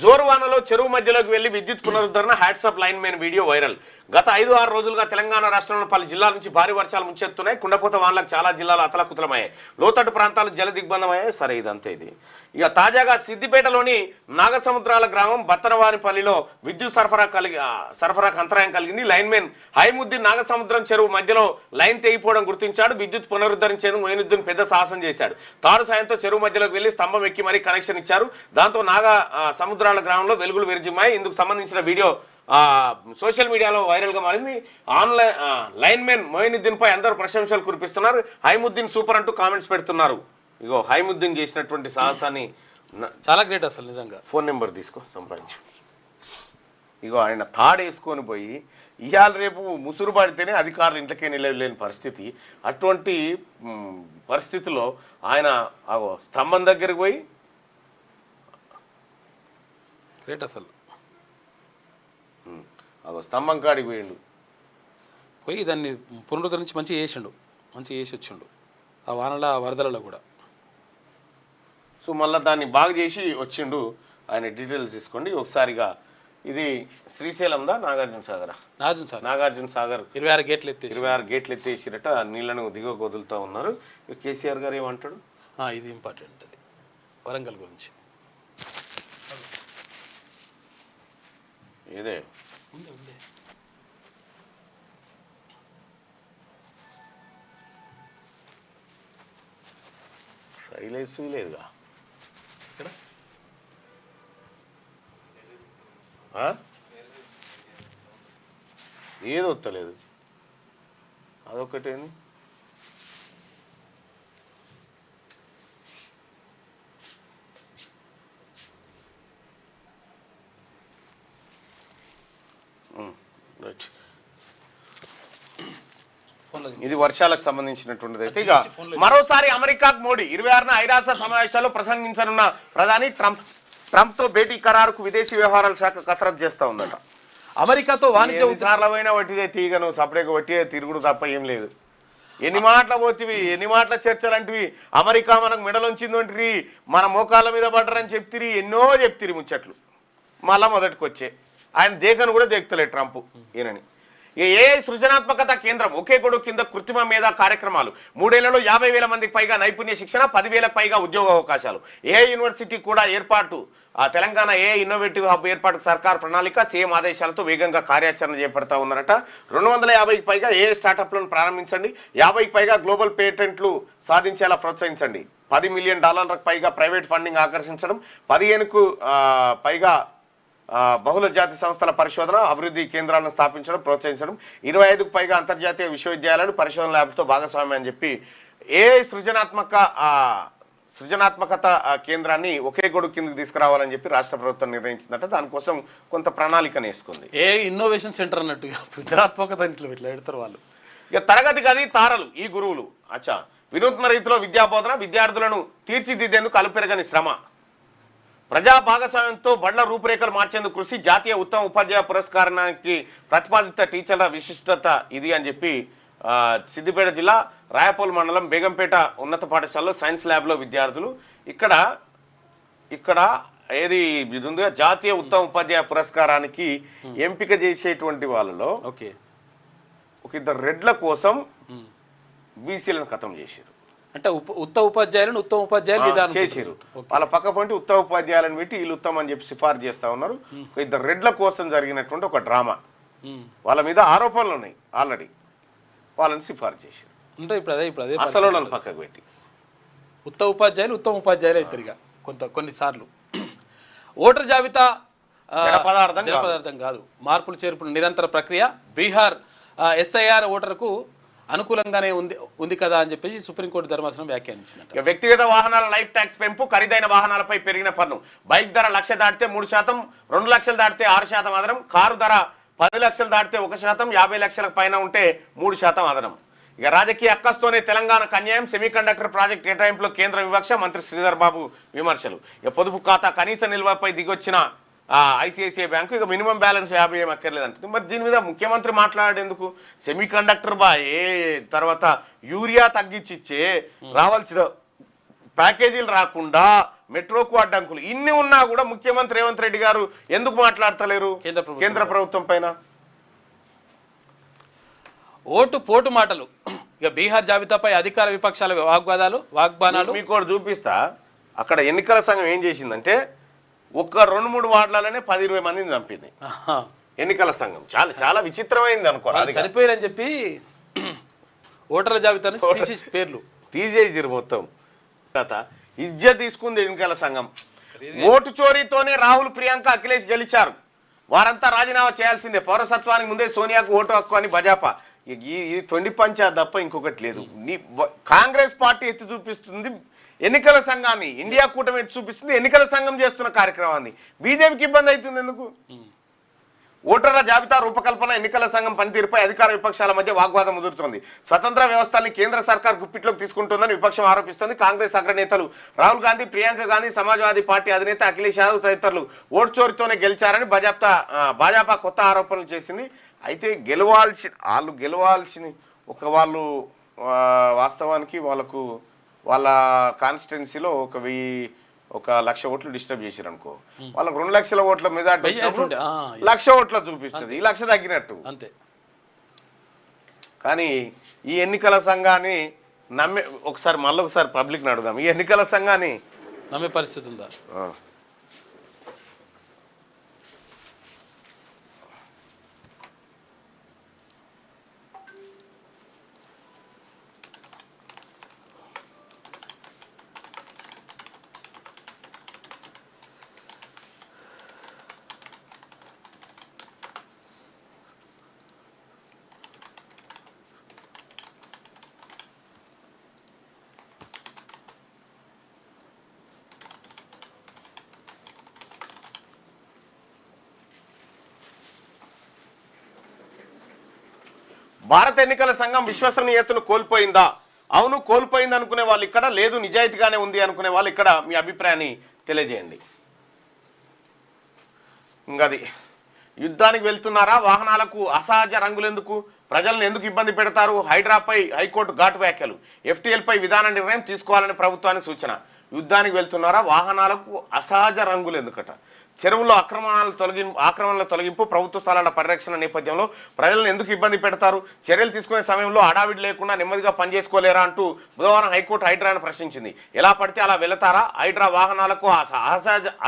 [SPEAKER 1] జోరువానలో చెరువు మధ్యలోకి వెళ్లి విద్యుత్ పునరుద్ధరణ hats off line main video viral. గత 5-6 రోజులుగా తెలంగాణ రాష్ట్రంలో పలు జిల్లాల నుంచి భారీ వర్షాలు ముంచెత్తున్నాయి. కుండపోత వానలకు చాలా జిల్లాలు అతలకుతలమయ్యాయి. లోతట్టు ప్రాంతాలు జల దిగ్బంధమయ్యాయి. సరే, ఇదంతే. ఇది ఇక తాజాగా సిద్దిపేటలోని నాగసముద్రాల గ్రామం బత్తనవానిపల్లిలో విద్యుత్ సరఫరాకు అంతరాయం కలిగింది. లైన్ మెయిన్ హైముద్దీన్ నాగసముద్రం చెరువు మధ్యలో లైన్ తెగిపోవడం గుర్తించాడు. విద్యుత్ పునరుద్ధరించేందుకు మొయినుద్దీన్ పెద్ద సాహసం చేశాడు. తాడు సాయంతో చెరువు మధ్యలోకి వెళ్లి స్తంభం ఎక్కి మరీ కనెక్షన్ ఇచ్చారు. దాంతో సముద్రాల గ్రామంలో వెలుగులు విరిజిమ్మాయి. ఇందుకు సంబంధించిన వీడియో సోషల్ మీడియాలో వైరల్గా మారింది. లైన్ మెన్ మొయినుద్దీన్ పై అందరూ ప్రశంసలు కురిపిస్తున్నారు. హైముద్దీన్ సూపర్ అంటూ కామెంట్స్ పెడుతున్నారు. ఇగో హైముద్దీన్ చేసినటువంటి సాహసాన్ని
[SPEAKER 2] చాలా గ్రేట్ అసలు నిజంగా.
[SPEAKER 1] ఫోన్ నెంబర్ తీసుకో, సంపాదించు. ఇగో ఆయన తాడేసుకొని పోయి ఇవాళ రేపు ముసురు పడితేనే అధికారులు ఇంట్లోకే నిలవలేని పరిస్థితి. అటువంటి పరిస్థితిలో ఆయన స్తంభం దగ్గరికి పోయి
[SPEAKER 2] గ్రేట్ అసలు
[SPEAKER 1] స్తంభం కాడికి పోయి
[SPEAKER 2] దాన్ని పునరుద్ధరించి మంచిగా చేసి వచ్చిండు ఆ వానల వరదలలో కూడా.
[SPEAKER 1] సో మళ్ళీ దాన్ని బాగా చేసి వచ్చిండు. ఆయన డీటెయిల్స్ తీసుకోండి ఒకసారిగా. ఇది శ్రీశైలందా నాగార్జున సాగరా? నాగార్జున సాగర్ 26 గేట్లు ఎత్తేసిరట. నీళ్లను దిగువ వదులుతూ ఉన్నారు. కేసీఆర్ గారు ఏమంటాడు?
[SPEAKER 2] ఇది ఇంపార్టెంట్, అది వరంగల్ గురించి.
[SPEAKER 1] ఇదే శైలేసు లేదుగా ఇక్కడ. ఏది వస్తలేదు, అదొకటేంది. ఇది వర్షాలకు సంబంధించినటువంటిది. అయితే ఇక మరోసారి అమెరికాకు మోడీ 26న ఐరాస సమావేశాల్లో ప్రసంగించనున్న ప్రధాని ట్రంప్తో భేటీ ఖరారుకు విదేశీ వ్యవహారాల శాఖ కసరత్తు చేస్తూ ఉందట.
[SPEAKER 2] అమెరికాతో వాణిజ్య
[SPEAKER 1] విసారమైన వట్టిదే తీగ, నువ్వు సపరేట్ వట్టిదే తిరుగుడు తప్ప ఏం లేదు. ఎన్ని మాటలు పోతివి, ఎన్ని మాటల చర్చలు అంటివి. అమెరికా మనకు మెడలుంచింది అంటివి, మన మోకాళ్ళ మీద పడ్డరని చెప్తిరి, ఎన్నో చెప్తిరి ముచ్చట్లు. మళ్ళా మొదటికి వచ్చే ఆయన దేకను కూడా దేకుతలే ట్రంప్ ఈయనని. ఏ సృజనాత్మకత కేంద్రం ఒకే గొడుగు కింద కృత్రిమ మేధా కార్యక్రమాలు. 3 ఏళ్లలో 50,000 మందికి పైగా నైపుణ్య శిక్షణ, 10,000కు పైగా ఉద్యోగ అవకాశాలు. ఏ యూనివర్సిటీ కూడా ఏర్పాటు. తెలంగాణ ఏ ఇన్నోవేటివ్ హబ్ ఏర్పాటుకు సర్కార్ ప్రణాళిక, సీఎం ఆదేశాలతో వేగంగా కార్యాచరణ చేపడతా ఉన్నారట. 250కి పైగా ఏ స్టార్టప్లను ప్రారంభించండి. 50కి పైగా గ్లోబల్ పేటెంట్లు సాధించేలా ప్రోత్సహించండి. $10 మిలియన్ పైగా ప్రైవేట్ ఫండింగ్ ఆకర్షించడం. 15కు పైగా బహుళ జాతి సంస్థల పరిశోధన అభివృద్ధి కేంద్రాలను స్థాపించడం, ప్రోత్సహించడం. 25కు పైగా అంతర్జాతీయ విశ్వవిద్యాలయాలు పరిశోధన ల్యాబ్తో భాగస్వామ్యం అని చెప్పి ఏ సృజనాత్మకత కేంద్రాన్ని ఒకే గొడుగు కిందకి తీసుకురావాలని చెప్పి రాష్ట్ర ప్రభుత్వం నిర్ణయించిందట. దానికోసం కొంత ప్రణాళికను వేసుకుంది.
[SPEAKER 2] ఏ ఇన్నోవేషన్ సెంటర్ అన్నట్టుగా సృజనాత్మకత ఇట్లా పెడతారు వాళ్ళు.
[SPEAKER 1] ఇక తరగతి గది తారలు ఈ గురువులు. వినూత్న రీతిలో విద్యాబోధన, విద్యార్థులను తీర్చిదిద్దేందుకు అలుపెరగని శ్రమ, ప్రజా భాగస్వామ్యంతో బడ్ల రూపురేఖలు మార్చేందుకు కృషి, జాతీయ ఉత్తమ ఉపాధ్యాయ పురస్కారానికి ప్రతిపాదిత టీచర్ల విశిష్టత ఇది అని చెప్పి సిద్దిపేట జిల్లా రాయపోల్ మండలం బేగంపేట ఉన్నత పాఠశాలలో సైన్స్ ల్యాబ్లో విద్యార్థులు ఇక్కడ ఏది ఇది ఉందిగా జాతీయ ఉత్తమ ఉపాధ్యాయ పురస్కారానికి ఎంపిక చేసేటువంటి వాళ్ళలో ఒక 2 రెడ్ల కోసం బీసీలను ఖతం చేశారు.
[SPEAKER 2] అంటే ఉత్తమ ఉపాధ్యాయులు విధానం
[SPEAKER 1] చేసిరు. వాళ్ళ పక్క పంటి ఉత్తమ ఉపాధ్యాయులను పెట్టి వీళ్ళు ఉత్తమం అని చెప్పి సిఫార్సు చేస్తా ఉన్నారు. ఇద్దరు రెడ్ల కోసం జరిగినటువంటి ఒక డ్రామా, వాళ్ళ మీద ఆరోపణలు ఉన్నాయి ఆల్రెడీ, వాళ్ళని సిఫార్సు చేశారు.
[SPEAKER 2] అంటే ఇప్పుడు అదే
[SPEAKER 1] అసలు వాళ్ళని పక్కకు పెట్టి
[SPEAKER 2] ఉత్తమ ఉపాధ్యాయులు అవుతారు కొన్నిసార్లు. ఓటర్ జాబితా జలపదార్థం కాదు, మార్పులు చేర్పులు నిరంతర ప్రక్రియ. బీహార్ ఎస్ఐఆర్ ఓటర్కు అనుకూలంగానే ఉంది కదా అని చెప్పేసి సుప్రీంకోర్టు ధర్మాసనం వ్యాఖ్యానించింది.
[SPEAKER 1] వ్యక్తిగత వాహనాల లైఫ్ ట్యాక్స్ పెంపు, ఖరీదైన వాహనాలపై పెరిగిన పన్ను. బైక్ ధర 1,00,000 దాటితే 3%, 2 లక్షలు దాటితే 6% అదనం. కారు ధర 10 లక్షలు దాటితే 1%, 50 లక్షలకు పైన ఉంటే 3% అదనం. ఇక రాజకీయ అక్కస్తోనే తెలంగాణకు అన్యాయం, సెమీకండక్టర్ ప్రాజెక్ట్ కేటాయింపులో కేంద్ర వివక్ష. మంత్రి శ్రీధర్ బాబు విమర్శలు. ఇక పొదుపు ఖాతా కనీస నిల్వపై దిగొచ్చిన ఐసిఐసిఐ బ్యాంకు ఇక మినిమం బ్యాలెన్స్ 50 ఏం అక్కర్లేదంటుంది. మరి దీని మీద ముఖ్యమంత్రి మాట్లాడేందుకు? సెమీ కండక్టర్ తర్వాత యూరియా తగ్గించిచ్చే రావాల్సిన ప్యాకేజీలు రాకుండా మెట్రోకు అడ్డంకులు ఇన్ని ఉన్నా కూడా ముఖ్యమంత్రి రేవంత్ రెడ్డి గారు ఎందుకు మాట్లాడతలేరు కేంద్ర ప్రభుత్వం పైన?
[SPEAKER 2] పోటు మాటలు. ఇక బీహార్ జాబితాపై అధికార విపక్షాల వాగ్బానాలు
[SPEAKER 1] మీకు కూడా చూపిస్తా. అక్కడ ఎన్నికల సంఘం ఏం చేసిందంటే ఒక్క 2-3 వార్డులలోనే 10-20 మందిని చంపింది ఎన్నికల సంఘం. చాలా విచిత్రమైంది అనుకో.
[SPEAKER 2] చనిపోయారని చెప్పి ఓటర్ల జాబితా పేర్లు
[SPEAKER 1] తీసేసిరు మొత్తం. ఇజ్జత్ తీసుకుంది ఎన్నికల సంఘం. ఓటు చోరీతోనే రాహుల్, ప్రియాంక, అఖిలేష్ గెలిచారు. వారంతా రాజీనామా చేయాల్సిందే. పౌరసత్వానికి ముందే సోనియాకు ఓటు హక్కు అని భాజపా. ఈ తొండి పంచా తప్ప ఇంకొకటి లేదు. కాంగ్రెస్ పార్టీ ఎత్తి చూపిస్తుంది ఎన్నికల సంఘాన్ని, ఇండియా కూటమి ఎత్తి చూపిస్తుంది ఎన్నికల సంఘం చేస్తున్న కార్యక్రమాన్ని. బీజేపీకి ఇబ్బంది అవుతుంది ఎందుకు? ఓటర్ల జాబితా రూపకల్పన, ఎన్నికల సంఘం పనితీరుపై అధికార విపక్షాల మధ్య వాగ్వాదం ముదురుతోంది. స్వతంత్ర వ్యవస్థల్ని కేంద్ర సర్కార్ గుప్పిట్లోకి తీసుకుంటుందని విపక్షం ఆరోపిస్తోంది. కాంగ్రెస్ అగ్రనేతలు రాహుల్ గాంధీ, ప్రియాంక గాంధీ, సమాజ్వాదీ పార్టీ అధినేత అఖిలేష్ యాదవ్ తదితరులు ఓటు చోరీతోనే గెలిచారని భాజపా కొత్త ఆరోపణలు చేసింది. అయితే వాళ్ళు గెలవాల్సిన వాళ్ళు వాస్తవానికి వాళ్ళ కాన్స్టిట్యున్సీలో 1,00,000 ఓట్లు డిస్టర్బ్ చేశారు అనుకో, వాళ్ళకి 2 లక్షల ఓట్ల మీద 1,00,000 ఓట్ల చూపిస్తుంది. 1,00,000 తగ్గినట్టు అంతే. కానీ ఈ ఎన్నికల సంఘాన్ని ఒకసారి పబ్లిక్ అడుగుదాం, ఈ ఎన్నికల సంఘాన్ని
[SPEAKER 2] నమ్మే పరిస్థితి ఉందా?
[SPEAKER 1] భారత ఎన్నికల సంఘం విశ్వసనీయతను కోల్పోయిందా? అవును, కోల్పోయింది అనుకునే వాళ్ళు ఇక్కడ, లేదు నిజాయితీగానే ఉంది అనుకునే వాళ్ళు ఇక్కడ. మీ అభిప్రాయాన్ని తెలియజేయండి. ఇంకది యుద్ధానికి వెళ్తున్నారా? వాహనాలకు అసహజ రంగులెందుకు? ప్రజలను ఎందుకు ఇబ్బంది పెడతారు? హైడ్రాపై హైకోర్టు ఘాటు వ్యాఖ్యలు. FTLపై విధాన నిర్ణయం తీసుకోవాలని ప్రభుత్వానికి సూచన. యుద్ధానికి వెళ్తున్నారా? వాహనాలకు అసహజ రంగులు ఎందుకట? చెరువుల్లో ఆక్రమణల తొలగింపు, ప్రభుత్వ స్థలాల పరిరక్షణ నేపథ్యంలో ప్రజలను ఎందుకు ఇబ్బంది పెడతారు? చర్యలు తీసుకునే సమయంలో హడావిడి లేకుండా నెమ్మదిగా పనిచేసుకోలేరా అంటూ బుధవారం హైకోర్టు హైడ్రాను ప్రశ్నించింది. ఎలా పడితే అలా వెళతారా? హైడ్రా వాహనాలకు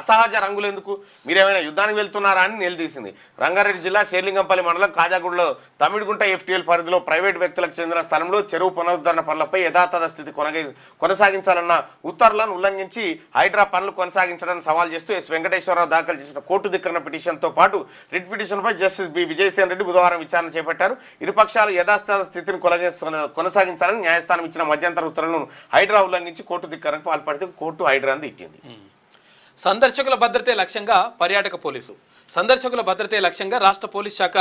[SPEAKER 1] అసహజ రంగులు ఎందుకు? మీరేమైనా యుద్ధానికి వెళ్తున్నారా అని నిలదీసింది. రంగారెడ్డి జిల్లా శేర్లింగంపల్లి మండలం కాజాగూడలో తమిడిగుంట FTL పరిధిలో ప్రైవేటు వ్యక్తులకు చెందిన స్థలంలో చెరువు పునరుద్ధరణ పనులపై యథాతథ స్థితి కొనసాగించాలన్న ఉత్తర్వులను ఉల్లంఘించి హైడ్రా పనులు కొనసాగించడానికి సవాల్ చేస్తూ ఎస్ వెంకటేశ్వరరావు దాఖలు చేసిన కోర్టు ధిక్కరణ పిటిషన్తో పాటు రిట్ పిటిషన్పై జస్టిస్ బి విజయసేన్ రెడ్డి బుధవారం విచారణ చేపట్టారు. ఇరుపక్షాలు యథాస్థ స్థితిని కొనసాగించాలని న్యాయస్థానం ఇచ్చిన మధ్యంతర ఉత్తర్వులను హైడ్రా ఉల్లంఘించి కోర్టు ధిక్కరణకు పాల్పడితే కోర్టు హైడ్రాను తిట్టింది.
[SPEAKER 2] సందర్శకుల భద్రతే లక్ష్యంగా పర్యాటక పోలీసు. సందర్శకుల భద్రతే లక్ష్యంగా రాష్ట్ర పోలీస్ శాఖ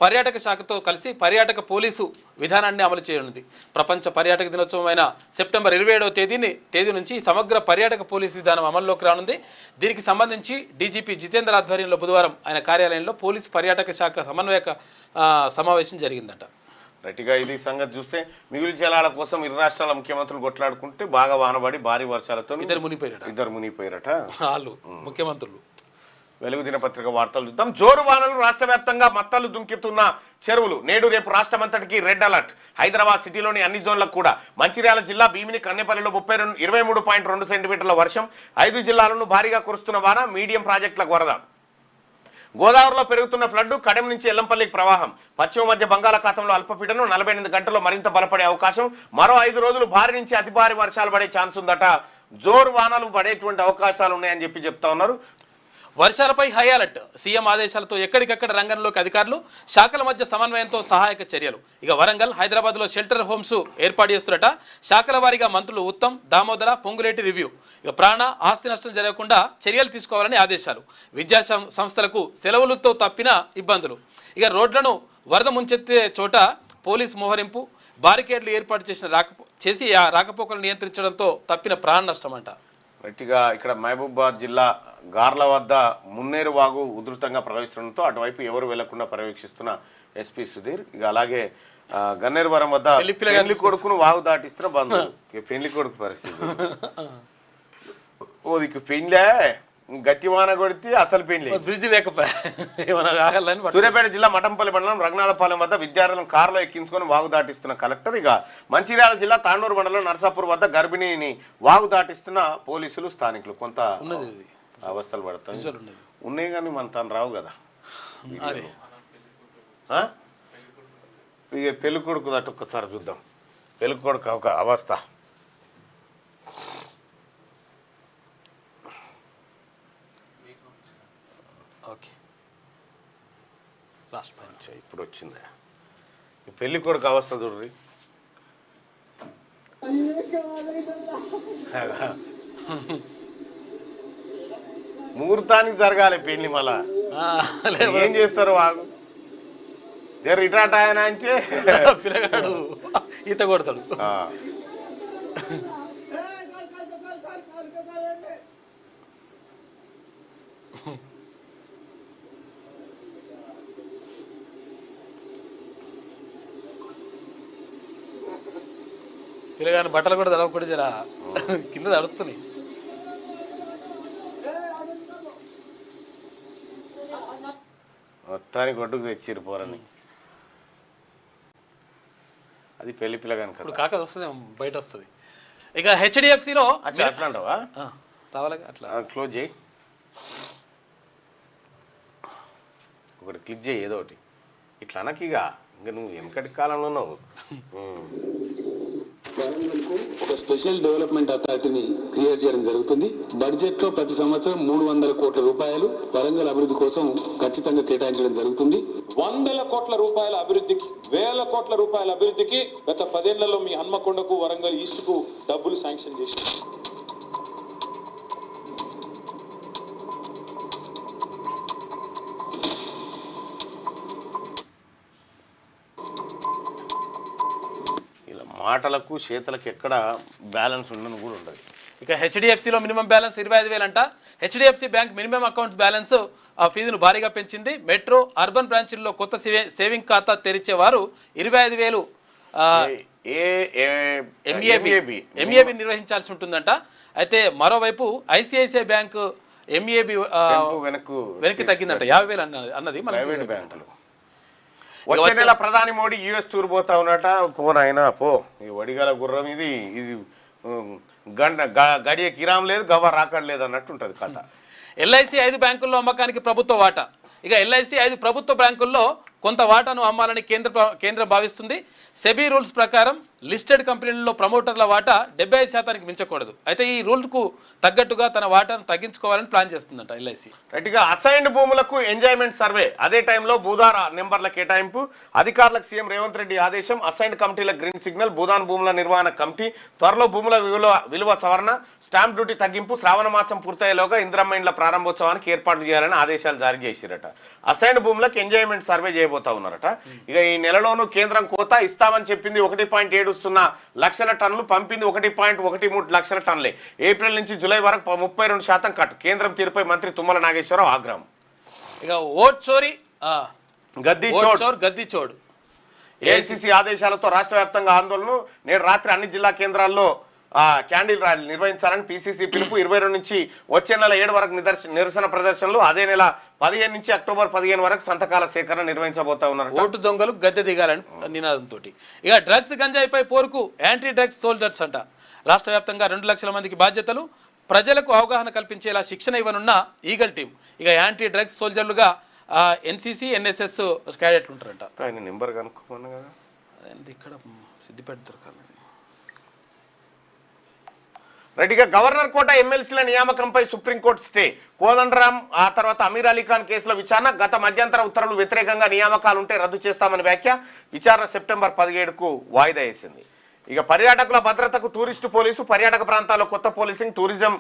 [SPEAKER 2] పర్యాటక శాఖతో కలిసి పర్యాటక పోలీసు విధానాన్ని అమలు చేయనుంది. ప్రపంచ పర్యాటక దినోత్సవం అయిన సెప్టెంబర్ 27వ తేదీ నుంచి సమగ్ర పర్యాటక పోలీసు విధానం అమల్లోకి రానుంది. దీనికి సంబంధించి డీజీపీ జితేందర్ ఆధ్వర్యంలో బుధవారం ఆయన కార్యాలయంలో పోలీసు పర్యాటక శాఖ సమన్వయక సమావేశం జరిగిందట.
[SPEAKER 1] రైట్గా ఇది సంగతి చూస్తే మిగులు జలాల కోసం ఇరు రాష్ట్రాల ముఖ్యమంత్రులు కొట్లాడుకుంటే బాగా వానబడి భారీ వర్షాలతో ఇద్దరు మునిగిపోయారట
[SPEAKER 2] వాళ్ళు ముఖ్యమంత్రులు.
[SPEAKER 1] వెలుగు దినపత్రిక వార్తలు చూద్దాం. జోరు వానలు రాష్ట్ర వ్యాప్తంగా మత్తలు దుంకెత్తున్న చెరువులు. నేడు రేపు రాష్ట్రమంతటికి రెడ్ అలర్ట్. హైదరాబాద్ సిటీలోని అన్ని జోన్లకు కూడా. మంచిర్యాల జిల్లా భీమిని కన్నెపల్లిలో 23.2 సెంటీమీటర్ల వర్షం. 5 జిల్లాలను భారీగా కురుస్తున్న వాన. మీడియం ప్రాజెక్టులకు వరద. గోదావరిలో పెరుగుతున్న ఫ్లడ్. కడెం నుంచి ఎల్లంపల్లికి ప్రవాహం. పశ్చిమ మధ్య బంగాళాఖాతంలో అల్పపీడనం 48 గంటల్లో మరింత బలపడే అవకాశం. మరో 5 రోజులు భారీ నుంచి అతి భారీ వర్షాలు పడే ఛాన్స్ ఉందట. జోరు వానలు పడేటువంటి అవకాశాలు ఉన్నాయని చెప్తా ఉన్నారు.
[SPEAKER 2] వర్షాలపై హై అలర్ట్. సీఎం ఆదేశాలతో ఎక్కడికక్కడ రంగంలోకి అధికారులు. శాఖల మధ్య సమన్వయంతో సహాయక చర్యలు. ఇక వరంగల్, హైదరాబాద్లో షెల్టర్ హోమ్స్ ఏర్పాటు చేస్తున్నట. శాఖల వారీగా మంత్రులు ఉత్తమ్, దామోదర, పొంగులేటి రివ్యూ. ఇక ప్రాణ ఆస్తి నష్టం జరగకుండా చర్యలు తీసుకోవాలని ఆదేశాలు. విద్యా సంస్థలకు సెలవులతో తప్పిన ఇబ్బందులు. ఇక రోడ్లను వరద ముంచెత్తే చోట పోలీస్ మోహరింపు. బారికేడ్లు ఏర్పాటు చేసి ఆ రాకపోకలు నియంత్రించడంతో తప్పిన ప్రాణ నష్టం అంట.
[SPEAKER 1] గట్టిగా ఇక్కడ మహబూబాబాద్ జిల్లా గార్ల వద్ద మున్నేరు వాగు ఉధృతంగా ప్రవహిస్తుండటంతో అటువైపు ఎవరు వెళ్లకుండా పర్యవేక్షిస్తున్న ఎస్పీ సుధీర్. ఇక అలాగే గన్నేరువరం వద్ద పెళ్లి కొడుకును వాగు దాటిస్తున్న బంధువులు. పెళ్లి కొడుకు పరిస్థితి ఓ దిక్కు పెళ్లే గట్టి వాన కొడితే అసలు పెళ్లి
[SPEAKER 2] బ్రిడ్జ్ లేకపోయా.
[SPEAKER 1] సూర్యాపేట జిల్లా మఠంపల్లి మండలం రఘునాథపాలెం వద్ద విద్యార్థులను కారులో ఎక్కించుకొని వాగు దాటిస్తున్న కలెక్టర్. ఇక మంచిర్యాల జిల్లా తాండూరు మండలం నర్సాపూర్ వద్ద గర్భిణిని వాగు దాటిస్తున్న పోలీసులు, స్థానికులు. కొంత అవస్థలు పడతాయి ఉన్నాయి కానీ మన తను రావు కదా. ఇక పెళ్లి కొడుకు దట్టు ఒక్కసారి చూద్దాం. పెళ్లి కొడుకు ఒక అవస్థ.
[SPEAKER 2] ఓకే,
[SPEAKER 1] ఇప్పుడు వచ్చిందా ఈ పెళ్లి కొడుకు అవస్థ చూడ్రి. ముహూర్తానికి జరగాలి పెళ్లి. మళ్ళా ఏం చేస్తారు వాగు జర ఇటాట ఆయన అంటే
[SPEAKER 2] పిల్లగాడు ఈత కొడతాడు. పిల్లగాని బట్టలు కూడా తడవకూడదు, జరా కింద తడుస్తున్నాయి.
[SPEAKER 1] మొత్తానికి ఒడ్డుకు తెచ్చిరు పోరని. అది పెళ్లి పిల్లగాని
[SPEAKER 2] ఇప్పుడు కాక వస్తుంది, బయట వస్తుంది. ఇక హెచ్డిఎఫ్సిలో
[SPEAKER 1] అట్లా అంటావా?
[SPEAKER 2] రావాలి అట్లా
[SPEAKER 1] క్లోజ్ చేయి, ఒకటి క్లిక్ చేయి ఏదో ఒకటి. ఇట్లా అనకిగా ఇంకా నువ్వు వెనకటి కాలంలో ఉన్నావు.
[SPEAKER 3] వరంగల్కు ఒక స్పెషల్ డెవలప్మెంట్ అథారిటీని క్రియేట్ చేయడం జరుగుతుంది. బడ్జెట్ లో ప్రతి సంవత్సరం 300 కోట్ల రూపాయలు వరంగల్ అభివృద్ధి కోసం ఖచ్చితంగా కేటాయించడం జరుగుతుంది.
[SPEAKER 4] 100 కోట్ల రూపాయల అభివృద్ధికి, 1000 కోట్ల రూపాయల అభివృద్ధికి గత 10 ఏళ్లలో మీ హన్మకొండకు, వరంగల్ ఈస్ట్ కు డబ్బులు శాంక్షన్ చేసింది.
[SPEAKER 1] మాటలకు చేతలకు ఎక్కడ బ్యాలెన్స్ ఉండని కూడా ఉండదు.
[SPEAKER 2] ఇక హెచ్డిఎఫ్సిలో మినిమం బ్యాలెన్స్ 25,000 అంట. HDFC bank minimum accounts balance ఆ ఫీజును భారీగా పెంచింది. మెట్రో, అర్బన్ బ్రాంచ్ల్లో కొత్త సేవింగ్ ఖాతా తెరిచేవారు 25,000 ఎంఏబి నిర్వహించాల్సి ఉంటుందంట. అయితే మరోవైపు ఐసిఐసిఐ బ్యాంకు ఎంఏబి వెనక్కి తగ్గిందంట. 50,000 అన్నది మన
[SPEAKER 1] బ్యాంకులు. వచ్చే నెల ప్రధాని మోడీ యుఎస్ టూర్ పోతా ఉన్నట. పోనైనా పో, ఈ వడిగల గుర్రం ఇది గడియ కిరాం లేదు, గవ్వ రాకడ లేదు అన్నట్టు ఉంటుంది కథ.
[SPEAKER 2] ఎల్ఐసి 5 బ్యాంకుల్లో అమ్మకానికి ప్రభుత్వ వాటా. ఇక ఎల్ఐసి 5 ప్రభుత్వ బ్యాంకుల్లో కొంత వాటాను అమ్మాలని కేంద్రం భావిస్తుంది. సెబీ రూల్స్ ప్రకారం లిస్టెడ్ కంపెనీల్లో ప్రమోటర్ల వాటా 75% మించకూడదు. అయితే ఈ రూల్కు తగ్గట్టుగా తన వాటాను తగ్గించుకోవాలని ప్లాన్ చేస్తుందంట ఎల్ఐసి.
[SPEAKER 1] రైట్గా అసైన్డ్ భూములకు ఎంజాయ్మెంట్ సర్వే. అదే టైంలో భూదార నెంబర్ల కేటాయింపు. అధికారులకు సీఎం రేవంత్ రెడ్డి ఆదేశం. అసైన్డ్ కమిటీలకు గ్రీన్ సిగ్నల్. భూదాన్ భూముల నిర్వహణ కమిటీ త్వరలో భూముల విలువ సవరణ, స్టాంప్ డ్యూటీ తగ్గింపు. శ్రావణ మాసం పూర్తయ్యేలోగా ఇందిరమ్మ ఇండ్ల ప్రారంభోత్సవానికి ఏర్పాట్లు చేయాలని ఆదేశాలు జారీ చేసిరట. అసైన్డ్ భూములకు ఎంజాయ్మెంట్ సర్వే చేయబోతా ఉన్నారట. ఇక ఈ నెలలోనూ కేంద్రం కోత ఇస్తామని చెప్పింది 1.70 లక్షల టన్నులు, పంపింది 1.13 లక్షల టన్నులే. ఏప్రిల్ నుంచి జూలై వరకు 32% కట్. కేంద్రం తీరుపై మంత్రి తుమ్మల నాగేశ్వరరావు ఆగ్రహం.
[SPEAKER 2] ఇక ఓట్ చోరీ గద్దీ చోడు.
[SPEAKER 1] ఏఐసిసి ఆదేశాలతో రాష్ట్ర వ్యాప్తంగా ఆందోళన. నేడు రాత్రి అన్ని జిల్లా కేంద్రాల్లో క్యాండిల్ ర్యాలీ నిర్వహించాలని పీసీసీ పిలుపు. 22 నుంచి వచ్చే నెల 7 వరకు నిరసన ప్రదర్శనలు, అదే నెల 15 నుంచి అక్టోబర్ 15 వరకు సంతకాల సేకరణ నిర్వహించబోతా ఉన్నారు.
[SPEAKER 2] ఓటు దొంగలు గద్దె దిగాలని నినాదంతో. ఇక డ్రగ్స్ గంజాయిపై పోరుకు యాంటీ డ్రగ్స్ సోల్జర్స్ అంట. రాష్ట్ర వ్యాప్తంగా 2 లక్షల మందికి బాధ్యతలు, ప్రజలకు అవగాహన కల్పించేలా శిక్షణ ఇవ్వనున్న ఈగల్ టీం. ఇక యాంటీ డ్రగ్స్ సోల్జర్లుగా ఎన్సీసీ, ఎన్ఎస్ఎస్ క్యాడెట్లు ఉంటారంట.
[SPEAKER 1] ఆయన నెంబర్ కనుక్కోమన్నా కదా,
[SPEAKER 2] ఇక్కడ సిద్దిపేట దొరకాలి.
[SPEAKER 1] రెడ్డిగా గవర్నర్ కోట ఎమ్మెల్సీల నియామకంపై సుప్రీంకోర్టు స్టే. కోదండరాం ఆ తర్వాత అమీర్ అలీ ఖాన్ కేసుల విచారణ. గత మధ్యంతర ఉత్తర్వులు వ్యతిరేకంగా నియామకాలు ఉంటే రద్దు చేస్తామని వ్యాఖ్య. విచారణ సెప్టెంబర్ 17కు వాయిదా వేసింది. ఇక పర్యాటకుల భద్రతకు టూరిస్టు పోలీసు, పర్యాటక ప్రాంతాల్లో కొత్త పోలీసింగ్, టూరిజం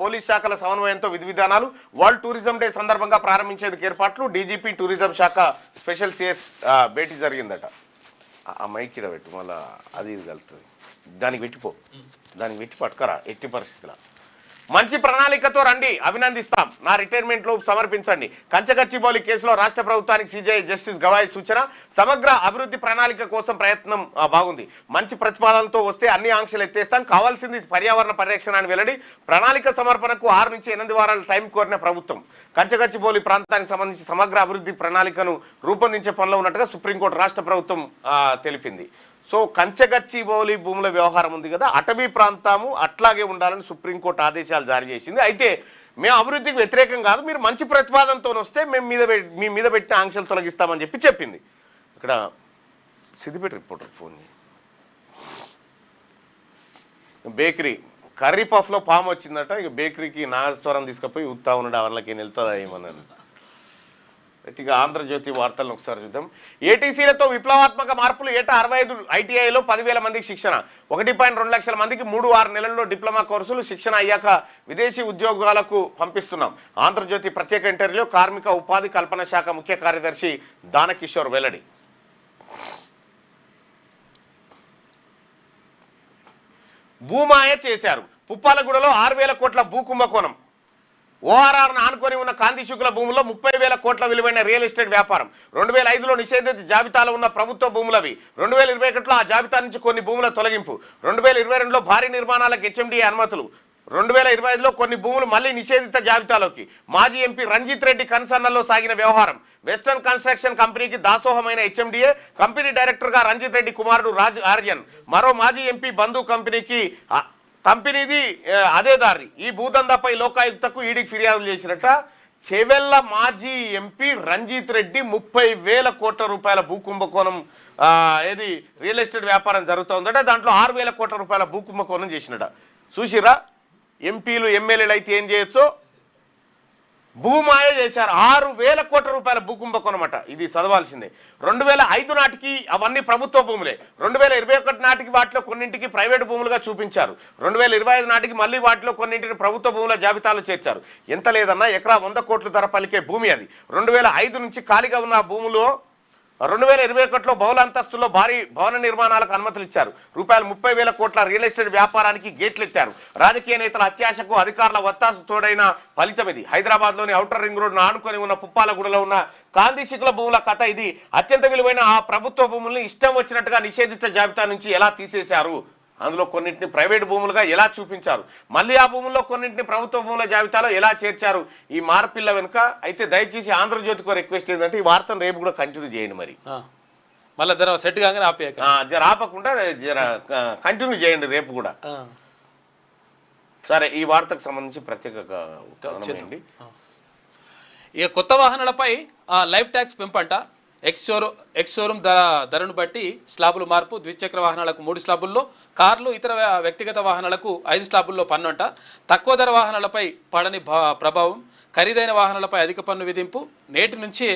[SPEAKER 1] పోలీస్ శాఖల సమన్వయంతో విధి విధానాలు. వరల్డ్ టూరిజం డే సందర్భంగా ప్రారంభించేందుకు ఏర్పాట్లు. డీజీపీ టూరిజం శాఖ స్పెషల్ సిఎస్ భేటీ జరిగిందట. ఆ మైకిడ పెట్టు, మళ్ళీ అది ఇది కలుగుతుంది. దానికి పెట్టిపో, దానికి పెట్టి పట్టుకరా ఎట్టి పరిస్థితుల. మంచి ప్రణాళికతో రండి, అభినందిస్తాం. నా రిటైర్మెంట్ లో సమర్పించండి. కంచగచ్చిబౌలి కేసులో రాష్ట్ర ప్రభుత్వానికి సిజేఐ జస్టిస్ గవాయ్ సూచన. సమగ్ర అభివృద్ధి ప్రణాళిక కోసం ప్రయత్నం బాగుంది. మంచి ప్రతిపాదనలతో వస్తే అన్ని ఆంక్షలు ఎత్తేస్తాం. కావాల్సింది పర్యావరణ పరిరక్షణ అని వెల్లడి. ప్రణాళిక సమర్పణకు 6 నుంచి 8 వారాల టైం కోరిన ప్రభుత్వం. కంచగచ్చిబౌలి ప్రాంతానికి సంబంధించి సమగ్ర అభివృద్ధి ప్రణాళికను రూపొందించే పనిలో ఉన్నట్టుగా సుప్రీంకోర్టు రాష్ట్ర ప్రభుత్వం తెలిపింది. సో కంచగచ్చిబౌలి భూముల వ్యవహారం ఉంది కదా, అటవీ ప్రాంతము అట్లాగే ఉండాలని సుప్రీంకోర్టు ఆదేశాలు జారీ చేసింది. అయితే మేము అభివృద్ధికి వ్యతిరేకం కాదు, మీరు మంచి ప్రతిపాదనతో వస్తే మేము మీ మీద పెట్టిన ఆంక్షలు తొలగిస్తామని చెప్పింది. ఇక్కడ Siddipet reporter phone bakery curry పఫ్లో పాము వచ్చిందట. ఇక బేకరీకి నాగస్వరం తీసుకుపోయి ఉత్తా ఉన్నాడు, వాళ్ళకి వెళ్తుందా ఏమన్నాను. ఇక ఆంధ్రజ్యోతి వార్తలను ఒకసారి చూద్దాం. ఏటీసీలతో విప్లవాత్మక మార్పులు. ఏటా 65 ఐటీఐలో 10,000 మందికి శిక్షణ. 1.2 లక్షల మందికి 3-6 నెలల్లో డిప్లొమా కోర్సులు. శిక్షణ అయ్యాక విదేశీ ఉద్యోగాలకు పంపిస్తున్నాం. ఆంధ్రజ్యోతి ప్రత్యేక ఇంటర్వ్యూలో కార్మిక ఉపాధి కల్పన శాఖ ముఖ్య కార్యదర్శి దానకిషోర్ వెల్లడి. భూమాయ చేశారు. పుప్పాలగూడలో 6,000 కోట్ల భూ కుంభకోణం. ఓఆర్ఆర్ను ఆనుకొని ఉన్న కాంతిశుక్ల భూముల్లో 30,000 కోట్ల విలువైన రియల్ ఎస్టేట్ వ్యాపారం. 2005లో నిషేధిత జాబితాలో ఉన్న ప్రభుత్వ భూములవి. 2021లో ఆ జాబితా నుంచి కొన్ని భూముల తొలగింపు. 2022లో భారీ నిర్మాణాలకు హెచ్ఎండిఏ అనుమతులు. 2025లో కొన్ని భూములు మళ్లీ నిషేధిత జాబితాలోకి. మాజీ ఎంపీ రంజిత్ రెడ్డి కన్సర్నల్లో సాగిన వ్యవహారం. వెస్టర్న్ కన్స్ట్రక్షన్ కంపెనీకి దాసోహమైన హెచ్ఎండిఏ. కంపెనీ డైరెక్టర్గా రంజిత్ రెడ్డి కుమారుడు రాజ్ ఆర్యన్. మరో మాజీ ఎంపీ బంధు కంపెనీది అదే దారి. ఈ భూదందాపై లోకాయుక్తకు ఈడీకి ఫిర్యాదులు చేసినట్ట. చెవెళ్ల మాజీ ఎంపీ రంజిత్ రెడ్డి 30,000 కోట్ల రూపాయల భూ కుంభకోణం ఏది రియల్ ఎస్టేట్ వ్యాపారం జరుగుతుందట. దాంట్లో 6,000 కోట్ల రూపాయల భూ కుంభకోణం చేసినట. చూసిరా, ఎంపీలు ఎమ్మెల్యేలు అయితే ఏం చేయొచ్చో భూమాయ చేశారు. 6,000 కోట్ల రూపాయల భూ కుంభకోణం అట. ఇది చదవాల్సిందే. 2005 నాటికి అవన్నీ ప్రభుత్వ భూములే. 2021 నాటికి వాటిలో కొన్నింటికి ప్రైవేటు భూములుగా చూపించారు. 2025 నాటికి మళ్ళీ వాటిలో కొన్నింటిని ప్రభుత్వ భూముల జాబితాలో చేర్చారు. ఎంత లేదన్నా ఎకరా 100 కోట్ల ధర పలికే భూమి అది. 2005 నుంచి ఖాళీగా ఉన్న భూములు 2021లో బహుళ అంతస్తుల్లో భారీ భవన నిర్మాణాలకు అనుమతులు ఇచ్చారు. రూపాయలు 30,000 కోట్ల రియల్ ఎస్టేట్ వ్యాపారానికి గేట్లు ఎత్తారు. రాజకీయ నేతల అత్యాశకు అధికారుల ఒత్తాసు తోడైన ఫలితం ఇది. హైదరాబాద్లోని ఔటర్ రింగ్ రోడ్ను ఆనుకొని ఉన్న పుప్పాలగూడలో ఉన్న కాంతిశుక్ల భూముల కథ ఇది. అత్యంత విలువైన ఆ ప్రభుత్వ భూముల్ని ఇష్టం వచ్చినట్టుగా నిషేధిత జాబితా నుంచి ఎలా తీసేశారు, అందులో కొన్నింటిని ప్రైవేట్ భూములుగా ఎలా చూపించారు, మళ్ళీ ఆ భూముల్లో కొన్నింటిని ప్రభుత్వ భూముల జాబితాలో ఎలా చేర్చారు, ఈ మార్పిల్ల వెనుక. అయితే దయచేసి ఆంధ్రజ్యోతికి రిక్వెస్ట్ ఏంటంటే ఈ వార్తను రేపు కూడా కంటిన్యూ చేయండి. మరి
[SPEAKER 2] మళ్ళీ సెట్ కాగానే
[SPEAKER 1] జర ఆపకుండా జర కంటిన్యూ చేయండి రేపు కూడా. సరే, ఈ వార్తకు సంబంధించి ప్రత్యేక చేయండి.
[SPEAKER 2] ఇక కొత్త వాహనాలపై లైఫ్ ట్యాక్స్ పెంపంట. ఎక్స్ షోరూమ్ ధరను బట్టి స్లాబులు మార్పు. ద్విచక్ర వాహనాలకు 3 స్లాబుల్లో, కార్లు ఇతర వ్యక్తిగత వాహనాలకు 5 స్లాబుల్లో పన్ను అంట. తక్కువ ధర వాహనాలపై పడని ప్రభావం. ఖరీదైన వాహనాలపై అధిక పన్ను విధింపు. నేటి నుంచి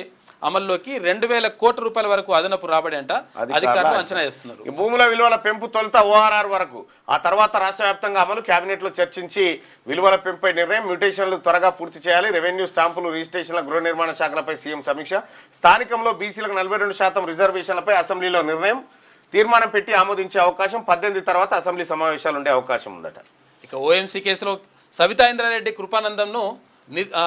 [SPEAKER 2] అమల్లోకి 2,000 కోట్ల రూపాయల వరకు అదనపు రాబడి అంట అధికారులు అంచనా చేస్తున్నారు.
[SPEAKER 1] ఈ భూముల విలువల పెంపు తొలుత ఓఆర్ఆర్ వరకు, ఆ తర్వాత రాష్ట్ర వ్యాప్తంగా అమలు. కేబినెట్లో చర్చించి విలువల పెంపుపై నిర్ణయం. మ్యూటేషన్లు త్వరగా పూర్తి చేయాలి. రెవెన్యూ, స్టాంపులు, రిజిస్ట్రేషన్ల, గృహ నిర్మాణ శాఖలపై సీఎం సమీక్ష. స్థానికంలో బీసీలకు 42% రిజర్వేషన్లపై అసెంబ్లీలో నిర్ణయం. తీర్మానం పెట్టి ఆమోదించే అవకాశం. 18 తర్వాత అసెంబ్లీ సమావేశాలు ఉండే అవకాశం ఉందట.
[SPEAKER 2] ఇక ఓఎంసీ కేసులో సబితా ఇంద్రారెడ్డి, కృపానందంను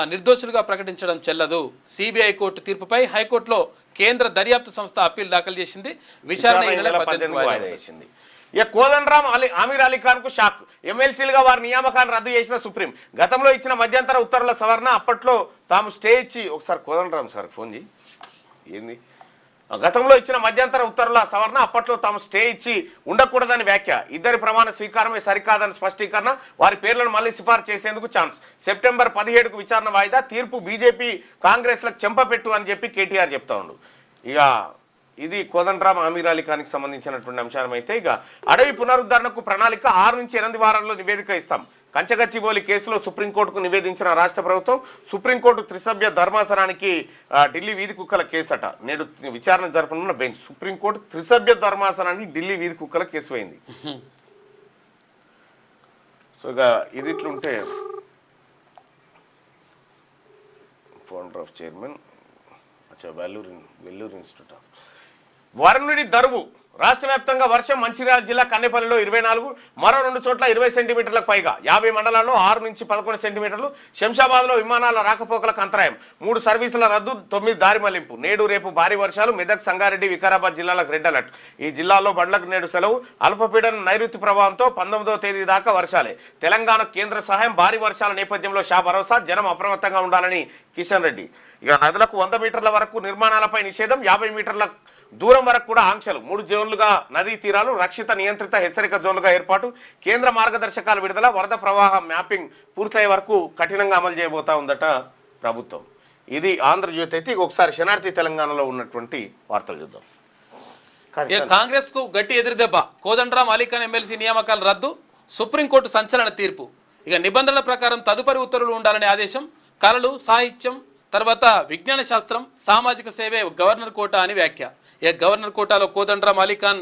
[SPEAKER 2] నిర్దోషులుగా ప్రకటించడం చెల్లదు. సిబిఐ కోర్టు తీర్పుపై హైకోర్టులో కేంద్ర దర్యాప్తు సంస్థ అప్పీల్ దాఖలు చేసింది. విచారణ
[SPEAKER 1] వాయిదా వేసింది. ఇక కోదండరామ్ ఆమీర్ అలీ ఖాన్ కు షాక్. ఎమ్మెల్సీలుగా వారి నియామకాన్ని రద్దు చేసిన సుప్రీం. గతంలో ఇచ్చిన మధ్యంతర ఉత్తర్వుల సవరణ అప్పట్లో తాము స్టే ఇచ్చి ఒకసారి కోదండరామ్ సార్ ఫోన్ చేయి ఏంది గతంలో ఇచ్చిన మధ్యంతర ఉత్తర్వుల సవరణ అప్పట్లో తాము స్టే ఇచ్చి ఉండకూడదని వ్యాఖ్య. ఇద్దరి ప్రమాణ స్వీకారమే సరికాదని స్పష్టీకరణ. వారి పేర్లను మళ్లీ సిఫార్సు చేసేందుకు ఛాన్స్. సెప్టెంబర్ 17కు విచారణ వాయిదా. తీర్పు బీజేపీ కాంగ్రెస్లకు చెంపపెట్టు అని చెప్పి కేటీఆర్ చెప్తా ఉండు. ఇక ఇది కోదండరామ్ ఆమీర్ అలీ ఖాన్కి సంబంధించినటువంటి అంశం. అయితే ఇక అడవి పునరుద్ధరణకు ప్రణాళిక 6 నుంచి 8 వారాల్లో నివేదిక ఇస్తాం. కంచగచ్చిబౌలి కేసులో సుప్రీంకోర్టుకు నివేదించిన రాష్ట్ర ప్రభుత్వం. సుప్రీంకోర్టు త్రిసభ్య ధర్మాసనానికి ఢిల్లీ వీధి కుక్కల కేసట నేడు విచారణ జరపనున్న బెంచ్. సుప్రీంకోర్టు త్రిసభ్య ధర్మాసనానికి ఢిల్లీ వీధి కుక్కల కేసు అయింది. సో ఇక ఇది ఇట్లుంటే founder of chairman Vellore institute of వరుణుడి దరువు. రాష్ట్ర వ్యాప్తంగా వర్షం. మంచిర్యాల జిల్లా కన్నెపల్లిలో 24, మరో 2 చోట్ల 20 సెంటీమీటర్లకు పైగా. 50 మండలాల్లో 6 నుంచి 11 సెంటీమీటర్లు. శంషాబాద్లో విమానాల రాకపోకలకు అంతరాయం. 3 సర్వీసుల రద్దు, 9 దారి మళ్లింపు. నేడు రేపు భారీ వర్షాలు. మెదక్, సంగారెడ్డి, వికారాబాద్ జిల్లాలకు రెడ్ అలర్ట్. ఈ జిల్లాల్లో బండ్లకు నేడు సెలవు. అల్పపీడనం నైరుతి ప్రభావంతో 19వ తేదీ దాకా వర్షాలే. తెలంగాణ కేంద్ర సహాయం. భారీ వర్షాల నేపథ్యంలో షా భరోసా. జనం అప్రమత్తంగా ఉండాలని కిషన్ రెడ్డి. ఇక నదులకు 100 మీటర్ల వరకు నిర్మాణాలపై నిషేధం. 50 మీటర్ల దూరం వరకు కూడా ఆంక్షలు. 3 జోన్లుగా నదీ తీరాలు. రక్షిత నియంత్రిత హెచ్చరిక జోన్లుగా ఏర్పాటు. కేంద్ర మార్గదర్శకాలు విడుదల. వరద ప్రవాహ మ్యాపింగ్ పూర్తయ్యే వరకు కఠినంగా అమలు చేయబోతా ఉందట ప్రభుత్వం. ఇది ఆంధ్రజ్యోతి. అయితే ఒకసారి శనార్థి తెలంగాణలో ఉన్నటువంటి వార్తలు చూద్దాం.
[SPEAKER 2] కాంగ్రెస్ కు గట్టి ఎదురుదెబ్బ. కోదండరామ్ అలీ ఖాన్ ఎమ్మెల్సీ నియామకాల రద్దు. సుప్రీంకోర్టు సంచలన తీర్పు. ఇక నిబంధనల ప్రకారం తదుపరి ఉత్తర్వులు ఉండాలనే ఆదేశం. కళలు, సాహిత్యం, తర్వాత విజ్ఞాన శాస్త్రం, సామాజిక సేవే గవర్నర్ కోటా అని వ్యాఖ్య. ఇక గవర్నర్ కోటాలో కోదండరామ్ అలీ ఖాన్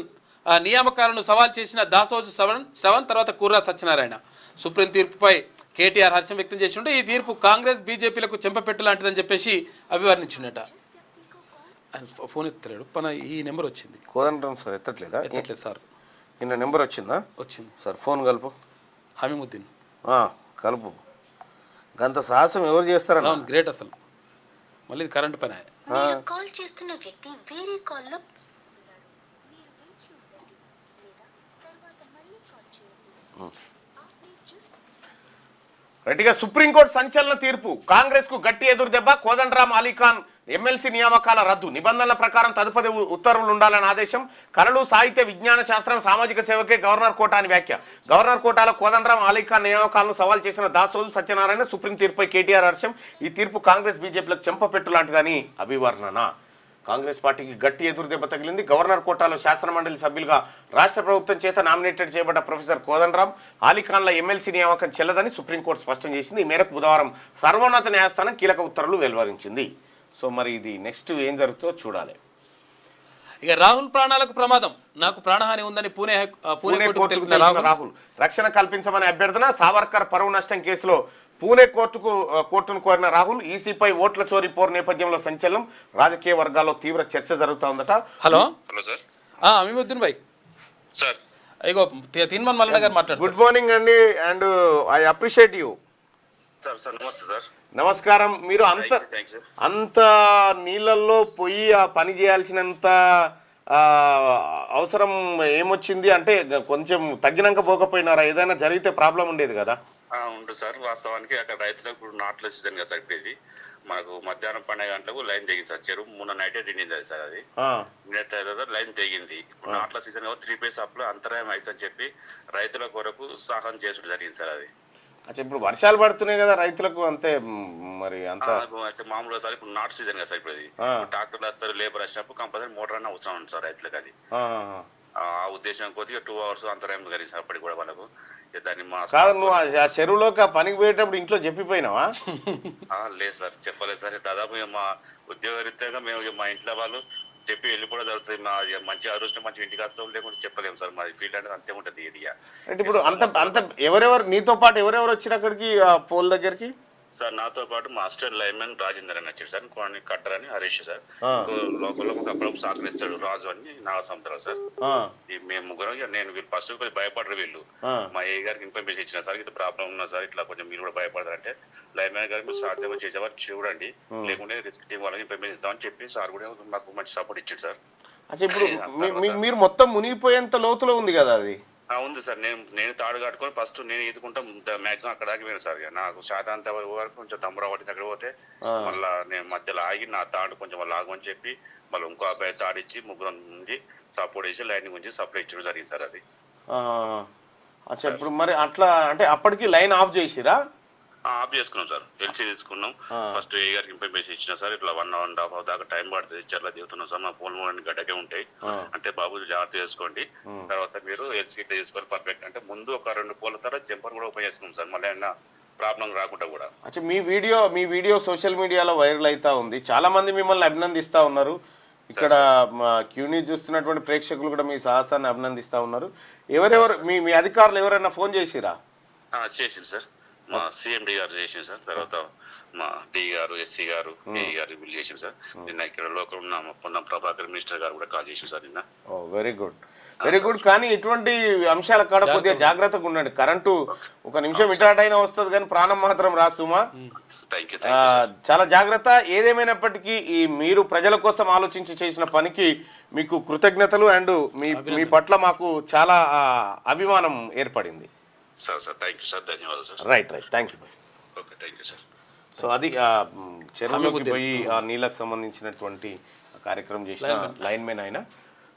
[SPEAKER 2] నియామకాలను సవాల్ చేసిన దాసోజు శ్రవణ్, తర్వాత కుర్రా సత్యనారాయణ. సుప్రీం తీర్పుపై కేటీఆర్ హర్షం వ్యక్తం చేసిండు. ఈ తీర్పు కాంగ్రెస్ బీజేపీలకు చెంపపెట్టు లాంటిదని చెప్పేసి అభివర్ణించిండట. ఫోన్ ఎత్తలేడు. ఈ నెంబర్ వచ్చింది.
[SPEAKER 1] కోదండరామ్ సార్ ఎత్తట్లేదా?
[SPEAKER 2] ఎత్తట్లేదు సార్.
[SPEAKER 1] నిన్న నెంబర్ వచ్చిందా?
[SPEAKER 2] వచ్చింది
[SPEAKER 1] సార్. ఫోన్ కలుపు.
[SPEAKER 2] హమీముద్దీన్
[SPEAKER 1] కలుపు. గంత సాహసం ఎవరు చేస్తారన్నా?
[SPEAKER 2] గ్రేట్ అసలు. మళ్ళీ కరెంట్ పని.
[SPEAKER 5] కాల్ చేస్తున్న వ్యక్తి వేరే కాల్లో
[SPEAKER 1] గట్టిగా సుప్రీంకోర్టు సంచలన తీర్పు. కాంగ్రెస్ కు గట్టి ఎదురు దెబ్బ. కోదండరామ్ అలీ ఖాన్ ఎమ్మెల్సీ నియామకాల రద్దు. నిబంధనల ప్రకారం తదుపరి ఉత్తర్వులు ఉండాలని ఆదేశం. కళలు, సాహిత్య, విజ్ఞాన శాస్త్రం, సామాజిక సేవకే గవర్నర్ కోటా అని వ్యాఖ్య. గవర్నర్ కోటాలో కోదండరామ్ అలీ ఖాన్ నియామకాలను సవాల్ చేసిన దాసోజు సత్యనారాయణ. సుప్రీం తీర్పుపై కేటీఆర్ హర్షం. ఈ తీర్పు కాంగ్రెస్ బీజేపీలకు చెంపపెట్టు లాంటిదని అభివర్ణన. కాంగ్రెస్ పార్టీకి గట్టి ఎదురు దెబ్బ తగిలింది. గవర్నర్ కోటాలో శాసనమండలి సభ్యులుగా రాష్ట్ర ప్రభుత్వం చేత నామినేటెడ్ చేయబడ్డ ప్రొఫెసర్ కోదండరామ్ అలీ ఖాన్ల ఎమ్మెల్సీ నియామకం చెల్లదని సుప్రీంకోర్టు స్పష్టం చేసింది. ఈ మేరకు బుధవారం సర్వోన్నత న్యాయస్థానం కీలక ఉత్తర్వులు వెలువరించింది. సో మరి ఇది నెక్స్ట్ ఏం జరుగుతుందో చూడాలి.
[SPEAKER 2] ఇక రాహుల్ ప్రాణాలకు ప్రమాదం. నాకు ప్రాణహాని ఉందని పూణే కోర్టుకు
[SPEAKER 1] రాహుల్ రక్షణ కల్పించమని అభ్యర్థన. సావర్కర్ పరువు నష్టం కేసులో పూణే కోర్టును కోరిన రాహుల్. ఈసీపై ఓట్ల చోరీ పోరు నేపథ్యంలో సంచలనం. రాజకీయ వర్గాల్లో తీవ్ర చర్చ జరుగుతా ఉందట.
[SPEAKER 2] Hello
[SPEAKER 6] sir.
[SPEAKER 2] అమీముద్దీన్ భాయ్
[SPEAKER 6] సార్.
[SPEAKER 2] ఇగో తిన్మన్ మల్లన్న గారు మాట్లాడు.
[SPEAKER 1] గుడ్ మార్నింగ్ అండి. And I appreciate you.
[SPEAKER 6] Sir నమస్తే సార్.
[SPEAKER 1] నమస్కారం. మీరు అంత నీళ్ళల్లో పోయి ఆ పని చేయాల్సినంత అవసరం ఏమొచ్చింది? అంటే కొంచెం తగ్గినాక పోకపోయినారా? ఏదైనా జరిగితే ప్రాబ్లం ఉండేది కదా?
[SPEAKER 6] ఉంటుంది సార్. వాస్తవానికి అక్కడ రైతులకు ఇప్పుడు నాట్ల సీజన్ కదా సార్. ఇప్పుడు మనకు మధ్యాహ్నం 12 గంటలకు లైన్ తెగింది సార్. చెరువు మొన్న నైటే తిండింది సార్. అది లైన్ తెగింది. ఇప్పుడు నాట్ల సీజన్ 3 ఫేజ్ అప్లో అంతరాయం అవుతుందని చెప్పి రైతుల కొరకు సహాయం చేసుడు జరిగింది సార్. అది
[SPEAKER 1] ఇప్పుడు వర్షాలు పడుతున్నాయి కదా రైతులకు, అంతే మరి అంత
[SPEAKER 6] మామూలుగా సార్. ఇప్పుడు నాట్ సీజన్ కదా సార్. ఇప్పుడు అది ట్రాక్టర్లు వస్తారు, లేబర్ వచ్చినప్పుడు కంపల్సరీ మోటార్ అన్న అవసరం ఉంది సార్ రైతులకు. అది ఆ ఉద్దేశం కొద్దిగా 2 hours అంతరాయం కలిగింది సార్. అప్పటికి కూడా వాళ్ళకు దాన్ని
[SPEAKER 1] కాదు. నువ్వు ఆ చెరువులోకి ఆ పనికి పోయేటప్పుడు ఇంట్లో చెప్పిపోయినావా?
[SPEAKER 6] లేదు సార్, చెప్పలేదు సార్. దాదాపు మా ఉద్యోగరీత్యాగా మేము మా ఇంట్లో వాళ్ళు చెప్పి వెళ్ళిపోవడం జరుగుతుంది. మా మంచి అదృష్టం మంచి ఇంటికి వస్తాం, లేకుంటే చెప్పలేము సార్. మాది ఫీల్డ్ అనేది అంతే ఉంటుంది. ఇది
[SPEAKER 1] అంటే ఇప్పుడు అంత ఎవరెవరు నీతో పాటు ఎవరెవరు వచ్చారు అక్కడికి ఆ పోల్ దగ్గరికి?
[SPEAKER 6] సార్ నాతో పాటు మాస్టర్ లైన్మెన్ రాజేందర్ అని వచ్చాడు సార్. కట్టర్ అని హరీష్ సార్. లోకల్లో అప్పుడప్పుడు సహకరిస్తాడు రాజు అని నాగసముద్రాలు సార్. మేము ముగ్గురం. నేను వీళ్ళు ఫస్ట్ భయపడరు. వీళ్ళు మా ఏ గారికి ఇన్ఫర్మేషన్ ఇచ్చిన సార్, ఇది ప్రాబ్లం ఉన్నా సార్, ఇట్లా కొంచెం మీరు కూడా భయపడతారంటే లైన్మెన్ గారికి మీరు సాధ్యం చేసేవారు చూడండి, లేకుంటే టీం వాళ్ళకి ఇన్ఫర్మేషన్ ఇస్తామని చెప్పి సార్ కూడా మాకు మంచి సపోర్ట్ ఇచ్చాడు సార్.
[SPEAKER 1] అచ్చా ఇప్పుడు మీరు మొత్తం మునిగిపోయేంత లోతులో ఉంది కదా అది?
[SPEAKER 6] ఉంది సార్. నేను తాడు కట్టుకొని ఫస్ట్ నేను ఈదుకుంటా మాక్సిమం అక్కడ దాకా పోయాను సార్. నాకు శాతాంత వరకు కొంచెం తమ్మురావటి దగ్గర పోతే మళ్ళా నేను మధ్యలో ఆగి నా తాడు కొంచెం వాళ్ళు ఆగమని చెప్పి మళ్ళీ ఇంకో అబ్బాయి తాడిచ్చి ముగ్గురు నుండి సపోర్ట్ చేసి లైన్ గురించి సప్లై ఇచ్చడం జరిగింది సార్. అది
[SPEAKER 1] అచ్చా ఇప్పుడు మరి అట్లా అంటే అప్పటికి లైన్ ఆఫ్ చేసిరా?
[SPEAKER 6] ఆఫ్ చేసుకున్నాం సార్. ఎల్సీ తీసుకున్నాం. ఫస్ట్ ఏ గారికి ఇన్ఫర్మేషన్ ఇచ్చిన సార్. ఇట్లా 1.5 hours దాకా టైం పడుతుంది, చర్ల దిగుతున్నాం సార్, మా ఫోన్ గడ్డకే ఉంటాయి అంటే బాబు జాగ్రత్త చేసుకోండి, తర్వాత మీరు ఎల్సీ తీసుకొని పర్ఫెక్ట్ అంటే ముందు ఒక 2 పోల తర్వాత జంపర్ కూడా ఓపెన్ చేసుకున్నాం సార్, మళ్ళీ ఏమన్నా ప్రాబ్లం రాకుండా కూడా.
[SPEAKER 1] అచ్చా మీ వీడియో సోషల్ మీడియాలో వైరల్ అవుతా ఉంది, చాలా మంది మిమ్మల్ని అభినందిస్తా ఉన్నారు. ఇక్కడ మా క్యూని చూస్తున్నటువంటి ప్రేక్షకులు కూడా మీ సాహసాన్ని అభినందిస్తా ఉన్నారు. ఎవరెవరు మీ అధికారులు ఎవరైనా ఫోన్ చేసిరా?
[SPEAKER 6] చేసింది సార్. మా సిఎండి గారు చేసింది సార్, తర్వాత మా డి గారు, ఎస్సీ గారు, ఏఈ గారు వీళ్ళు చేసింది సార్. నిన్న ఇక్కడ లోకల్ ఉన్న పొన్నం ప్రభాకర్ మినిస్టర్ గారు కూడా కాల్ చేసింది సార్ నిన్న.
[SPEAKER 1] Very good. కానీ ఇటువంటి అంశాల కాడ కొద్దిగా జాగ్రత్తగా ఉండండి. కరెంటు ఒక నిమిషం ఇటాటైనా వస్తుంది కానీ ప్రాణం మాత్రం రాస్తుమా. చాలా జాగ్రత్త. ఏదేమైనప్పటికీ మీరు ప్రజల కోసం ఆలోచించి చేసిన పనికి మీకు కృతజ్ఞతలు అండ్ మీ పట్ల మాకు చాలా అభిమానం ఏర్పడింది.
[SPEAKER 6] సార్ థ్యాంక్ యూ సార్, ధన్యవాదాలు sir.
[SPEAKER 1] Right thank you.
[SPEAKER 6] Okay, thank you sir.
[SPEAKER 1] So అది చెరువులోకి పోయి ఆ నీళ్ళకు సంబంధించినటువంటి కార్యక్రమం చేసిన లైన్మెన్ ఆయన.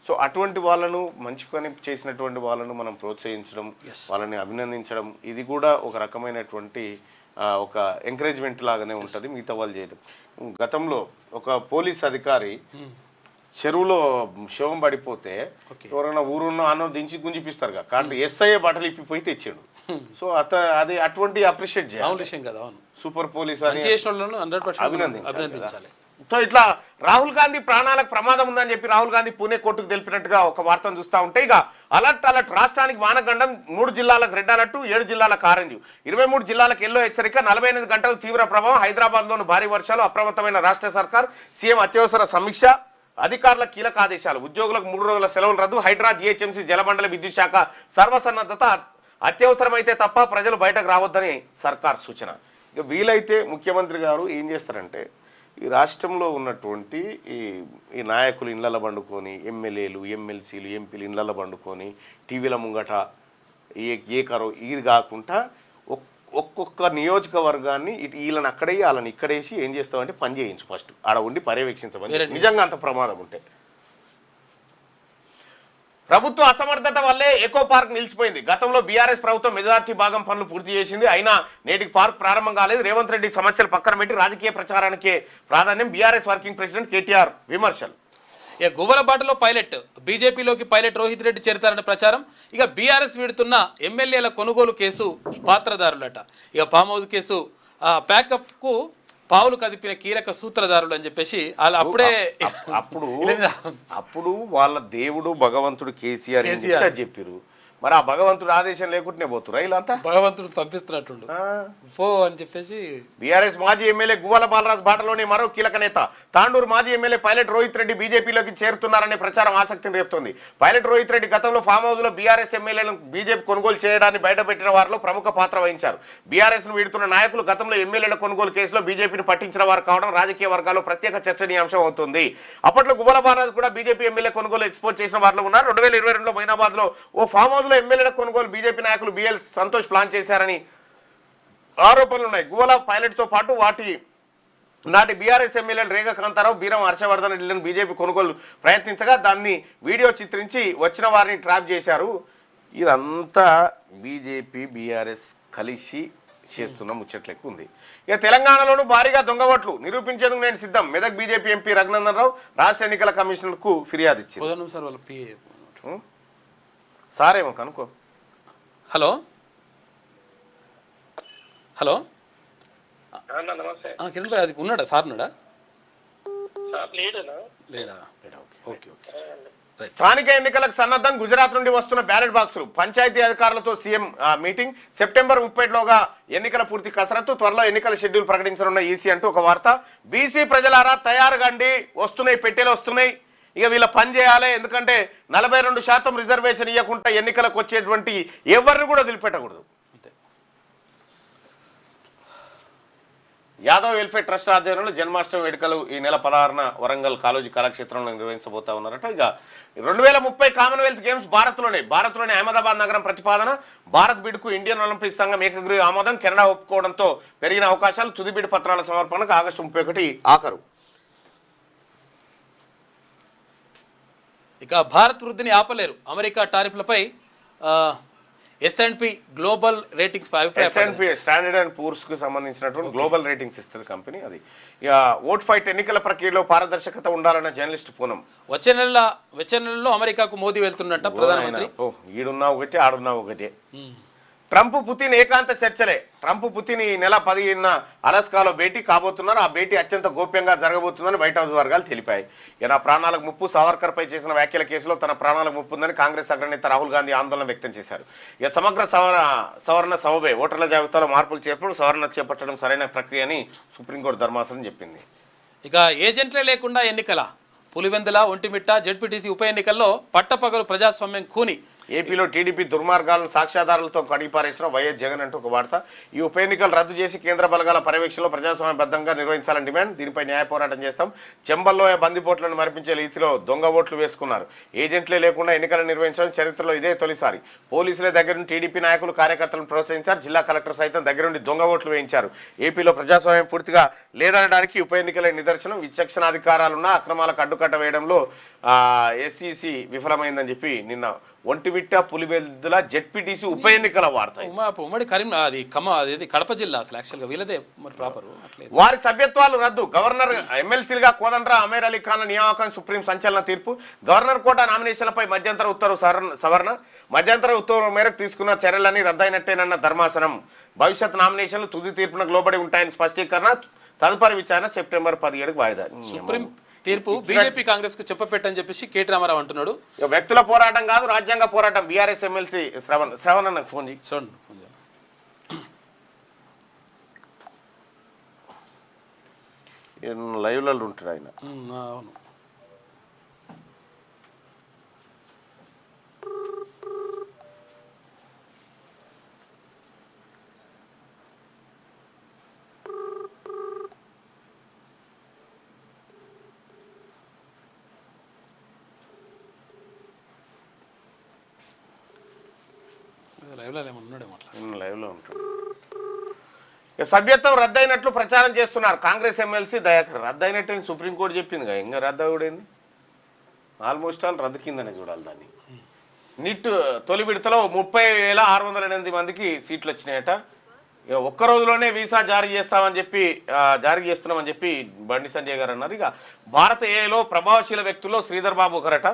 [SPEAKER 1] సో అటువంటి వాళ్ళను, మంచి పని చేసినటువంటి వాళ్ళను మనం ప్రోత్సహించడం, వాళ్ళని అభినందించడం, ఇది కూడా ఒక రకమైనటువంటి ఒక ఎంకరేజ్మెంట్ లాగానే ఉంటుంది మిగతా వాళ్ళు చేయడం. గతంలో ఒక పోలీస్ అధికారి చెరువులో శవం పడిపోతే ఎవరైనా ఊరున్న అన్నో దించి గుంజిపిస్తారు కదా, కానీ ఎస్ఐ బట్టలు ఇప్పిపోయి తెచ్చాడు. సో అది అటువంటి అప్రిషియేట్ చేయాలి. సూపర్ పోలీస్ అని అభినందించాలి. సో ఇట్లా రాహుల్ గాంధీ ప్రాణాలకు ప్రమాదం ఉందని చెప్పి రాహుల్ గాంధీ పూణే కోర్టుకు తెలిపినట్టుగా ఒక వార్తను చూస్తూ ఉంటే, ఇక అలర్ట్ రాష్ట్రానికి వానగండం, 3 జిల్లాలకు రెడ్ అలర్ట్, 7 జిల్లాలకు ఆరెంజ్, 23 జిల్లాలకు ఎల్లో హెచ్చరిక, 48 గంటలు తీవ్ర ప్రభావం, హైదరాబాద్లోని భారీ వర్షాలు, అప్రమత్తమైన రాష్ట్ర సర్కార్, సీఎం అత్యవసర సమీక్ష, అధికారుల కీలక ఆదేశాలు, ఉద్యోగులకు 3 రోజుల సెలవులు రద్దు, హైడ్రా, జీహెచ్ఎంసీ, జలమండలి, విద్యుత్ శాఖ సర్వసన్నద్ధత, అత్యవసరమైతే తప్ప ప్రజలు బయటకు రావద్దని సర్కార్ సూచన. ఇక వీలైతే ముఖ్యమంత్రి గారు ఏం చేస్తారంటే, ఈ రాష్ట్రంలో ఉన్నటువంటి ఈ నాయకులు ఇళ్లలో పండుకొని, ఎమ్మెల్యేలు, ఎమ్మెల్సీలు, ఎంపీలు ఇళ్లలో పండుకొని టీవీల ముంగట ఏ కరో ఇది కాకుండా ఒక్కొక్క నియోజకవర్గాన్ని వీళ్ళని అక్కడేసి వాళ్ళని ఇక్కడేసి ఏం చేస్తామంటే పని చేయించు, ఫస్ట్ ఆడ ఉండి పర్యవేక్షించమని, నిజంగా అంత ప్రమాదం ఉంటే. ప్రభుత్వ అసమర్థత వల్లే ఎకో పార్క్ నిలిచిపోయింది. గతంలో బీఆర్ఎస్ ప్రభుత్వం మెజార్టీ భాగం పనులు పూర్తి చేసింది, అయినా నేటికి పార్క్ ప్రారంభం కాలేదు. రేవంత్ రెడ్డి సమస్యలు పక్కన పెట్టి రాజకీయ ప్రచారానికే ప్రాధాన్యం, బీఆర్ఎస్ వర్కింగ్ ప్రెసిడెంట్ కేటీఆర్ విమర్శలు.
[SPEAKER 2] ఇక గువ్వలబాటలో పైలట్, బీజేపీలోకి పైలట్ రోహిత్ రెడ్డి చేరతారని ప్రచారం. ఇక బీఆర్ఎస్ వీడుతున్న ఎమ్మెల్యేల కొనుగోలు కేసు పాత్రదారులట. ఇక ఫామ్ హౌస్ కేసు ప్యాకప్కు పావులు కదిపిన కీలక సూత్రధారులు అని చెప్పేసి వాళ్ళు
[SPEAKER 1] అప్పుడు వాళ్ళ దేవుడు భగవంతుడు కేసీఆర్ చెప్పారు. మరి ఆ భగవంతుడు ఆదేశం లేకుండానే పోతురా వీళ్ళంతా?
[SPEAKER 2] భగవంతుడు పంపిస్తున్నట్టుండు పో అని చెప్పేసి.
[SPEAKER 1] బీఆర్ఎస్ మాజీ ఎమ్మెల్యే గువ్వల బాలరాజు బాటలోని మరో కీలక నేత తాండూరు మాజీ ఎమ్మెల్యే పైలట్ రోహిత్ రెడ్డి బీజేపీలోకి చేరుతున్నారనే ప్రచారం ఆసక్తిని రేపుతోంది. పైలట్ రోహిత్ రెడ్డి గతంలో ఫామ్ హౌస్ లో బీఆర్ఎస్ ఎమ్మెల్యేలను బీజేపీ కొనుగోలు చేయడాన్ని బయటపెట్టిన వారిలో ప్రముఖ పాత్ర వహించారు. బీఆర్ఎస్ ను వీడుతున్న నాయకులు గతంలో ఎమ్మెల్యేల కొనుగోలు కేసులో బీజేపీని పట్టించిన వారు కావడం రాజకీయ వర్గాల్లో ప్రత్యేక చర్చనీయాంశం అవుతుంది. అప్పట్లో గువ్వల బాలరాజు కూడా బీజేపీ ఎమ్మెల్యే కొనుగోలు ఎక్స్పోజ్ చేసిన వారిలో ఉన్నారు. 2022లో మైనాబాద్ లో ఓ ఫామ్ హౌస్ లో ఎమ్మెల్యేల కొనుగోలు బీజేపీ నాయకులు బిఎల్ సంతోష్ ప్లాన్ చేశారని ఆరోపణలు ఉన్నాయి. గువ్వల పైలట్ తో పాటు నాటి బీఆర్ఎస్ ఎమ్మెల్యేలు రేగా కాంతారావు, బీరం హర్షవర్ధన్ రెడ్డిలను బీజేపీ కొనుగోలు ప్రయత్నించగా దాన్ని వీడియో చిత్రించి వచ్చిన వారిని ట్రాప్ చేశారు. ఇదంతా బీజేపీ బీఆర్ఎస్ కలిసి చేస్తున్న ముచ్చట్లెక్కు ఉంది. ఇక తెలంగాణలోనూ భారీగా దొంగవట్లు నిరూపించేందుకు నేను సిద్ధం. మెదక్ బీజేపీ ఎంపీ రఘునందన్ రావు రాష్ట్ర ఎన్నికల కమిషనర్ కు ఫిర్యాదు ఇచ్చింది. సారేమో కనుక్కో.
[SPEAKER 2] హలో హలో కిరణ్ భాయ్, అది ఉన్నాడా? సార్ ఉన్నాడా? లేడా? ఓకే.
[SPEAKER 1] స్థానిక ఎన్నికలకు సన్నద్ధం. గుజరాత్ నుండి వస్తున్న బ్యాలెట్ బాక్సులు. పంచాయతీ అధికారులతో సీఎం మీటింగ్. సెప్టెంబర్ 30లోగా ఎన్నికల పూర్తి కసరత్తు. త్వరలో ఎన్నికల షెడ్యూల్ ప్రకటించనున్న ఈసీ అంటూ ఒక వార్త. బీసీ ప్రజలారా తయారుగాండి, వస్తున్నాయి, పెట్టెలు వస్తున్నాయి. ఇక వీళ్ళ పని చేయాలి. ఎందుకంటే 42% రిజర్వేషన్ ఇవ్వకుండా ఎన్నికలకు వచ్చేటువంటి ఎవరిని కూడా వదిలిపెట్టకూడదు. యాదవ్ వెల్ఫేర్ ట్రస్ట్ ఆధ్వర్యంలో జన్మాష్టమి వేడుకలు ఈ నెల 16న వరంగల్ కాళోజీ కళాక్షేత్రంలో నిర్వహించబోతా ఉన్నారట. ఇక 2030 కామన్వెల్త్ గేమ్స్ భారత్లోనే అహ్మదాబాద్ నగరం ప్రతిపాదన, భారత్ బిడ్కు ఇండియన్ ఒలింపిక్ సంఘం ఏకగ్రీవ ఆమోదం, కెనడా ఒప్పుకోవడంతో పెరిగిన అవకాశాలు, తుది బిడ్ పత్రాల సమర్పణకు ఆగస్టు 31 ఆఖరు.
[SPEAKER 2] ఇక భారత్ వృద్ధిని ఆపలేరు, అమెరికా టారిఫ్లపై S&P global ratings
[SPEAKER 1] S&P Standard and Poor's కు సంబంధించినటువంటి గ్లోబల్ రేటింగ్స్ ఇస్తుంది కంపెనీ. అది ఇక ఓట్ ఫైట్ ఎన్నికల ప్రక్రియలో పారదర్శకత ఉండాలన్న జర్నలిస్ట్ పూనం.
[SPEAKER 2] వచ్చే నెలలో అమెరికాకు మోదీ వెళ్తున్నట్ట ప్రధానమంత్రి.
[SPEAKER 1] ఈడున్నా ఒకటి ఆడున్నా ఒకటి. ట్రంప్ పుతిన్ ఏకాంత చర్చలే. ట్రంప్ పుతిన్ ఈ నెల 15న అలస్కాలో భేటీ కాబోతున్నారు. ఆ భేటీ అత్యంత గోప్యంగా జరగబోతుందని వైట్ హౌస్ వర్గాలు తెలిపాయి. ఇక ప్రాణాలకు ముప్పు, సావర్కర్ పై చేసిన వ్యాఖ్యల కేసులో తన ప్రాణాలకు ముప్పు ఉందని కాంగ్రెస్ అగ్రనేత రాహుల్ గాంధీ ఆందోళన వ్యక్తం చేశారు. ఇక సమగ్ర సవరణ సభపై ఓటర్ల జాబితాలో మార్పులు సవరణ చేపట్టడం సరైన ప్రక్రియ అని సుప్రీంకోర్టు ధర్మాసనం చెప్పింది.
[SPEAKER 2] ఇక ఏజెంట్లే లేకుండా ఎన్నికల పులివెందుల, ఒంటిమిట్ట జెడ్పీటీసీ ఉప ఎన్నికల్లో పట్టపగలు ప్రజాస్వామ్యం కూని.
[SPEAKER 1] ఏపీలో టీడీపీ దుర్మార్గాలను సాక్ష్యాధారాలతో కడిగిపారేసిన వైఎస్ జగన్ అంటూ ఒక వార్త. ఈ ఉప ఎన్నికలు రద్దు చేసి కేంద్ర బలగాల పర్యవేక్షణలో ప్రజాస్వామ్యబద్ధంగా నిర్వహించాలని డిమాండ్. దీనిపై న్యాయ పోరాటం చేస్తాం. చెంబల్లో బందిపోట్లను మరిపించే రీతిలో దొంగ ఓట్లు వేసుకున్నారు. ఏజెంట్లే లేకుండా ఎన్నికలు నిర్వహించడం చరిత్రలో ఇదే తొలిసారి. పోలీసులే దగ్గరుండి టీడీపీ నాయకులు, కార్యకర్తలను ప్రోత్సహించారు. జిల్లా కలెక్టర్ సైతం దగ్గరుండి దొంగ ఓట్లు వేయించారు. ఏపీలో ప్రజాస్వామ్యం పూర్తిగా లేదనడానికి ఉప ఎన్నికల నిదర్శనం. విచక్షణాధికారాలున్న అక్రమాలకు అడ్డుకట్ట వేయడంలో SEC విఫలమైందని చెప్పి నిన్న ఒంటిమిట్ట, పులివెందుల జెడ్పీటీసీ ఉప ఎన్నికల వార్త.
[SPEAKER 2] ఉమ్మడి కడప జిల్లా అసలు యాక్చువల్గా వీళ్ళదే మరి ప్రాపర్.
[SPEAKER 1] వారి సభ్యత్వాలు రద్దు. గవర్నర్ ఎమ్మెల్సీలుగా కోదండ్రా, అమీర్ అలీ ఖాన్ నియామకం సుప్రీం సంచలన తీర్పు. గవర్నర్ కోటా నామినేషన్లపై మధ్యంతర ఉత్తర్వు సవరణ. మధ్యంతర ఉత్తర్వు మేరకు తీసుకున్న చర్యలన్నీ రద్దయినట్టేనన్న ధర్మాసనం. భవిష్యత్ నామినేషన్లు తుది తీర్పునకు లోబడి ఉంటాయని స్పష్టీకరణ. తదుపరి విచారణ సెప్టెంబర్ 17కు వాయిదా.
[SPEAKER 2] సుప్రీం తీర్పు బీజేపీ కాంగ్రెస్ కు చెప్పపెట్టని చెప్పేసి కేటీ రామారావు అంటున్నాడు.
[SPEAKER 1] వ్యక్తుల పోరాటం కాదు, రాజ్యాంగ పోరాటం. బీఆర్ఎస్ ఎమ్మెల్సీ శ్రవణ్ అన్నకు ఫోన్ చేయి. లైవ్లలో ఉంటాడు ఆయన.
[SPEAKER 2] అవును.
[SPEAKER 1] లైవ్లో ఉంటాడు. సభ్యత్వం రద్దయినట్లు ప్రచారం చేస్తున్నారు కాంగ్రెస్ ఎమ్మెల్సీ దయాకర్. రద్దయినట్టు సుప్రీంకోర్టు చెప్పింది. ఇంకా రద్దు అవడేంది? ఆల్మోస్ట్ ఆల్ రద్దు కిందనే చూడాలి దాన్ని. నీట్ తొలి విడతలో 30,608 మందికి సీట్లు వచ్చినాయట. ఇక ఒక్క రోజులోనే వీసా జారీ చేస్తున్నామని చెప్పి బండి సంజయ్ గారు అన్నారు. ఇక భారత ఏఐలో ప్రభావశీల వ్యక్తుల్లో శ్రీధర్ బాబు ఒకరట.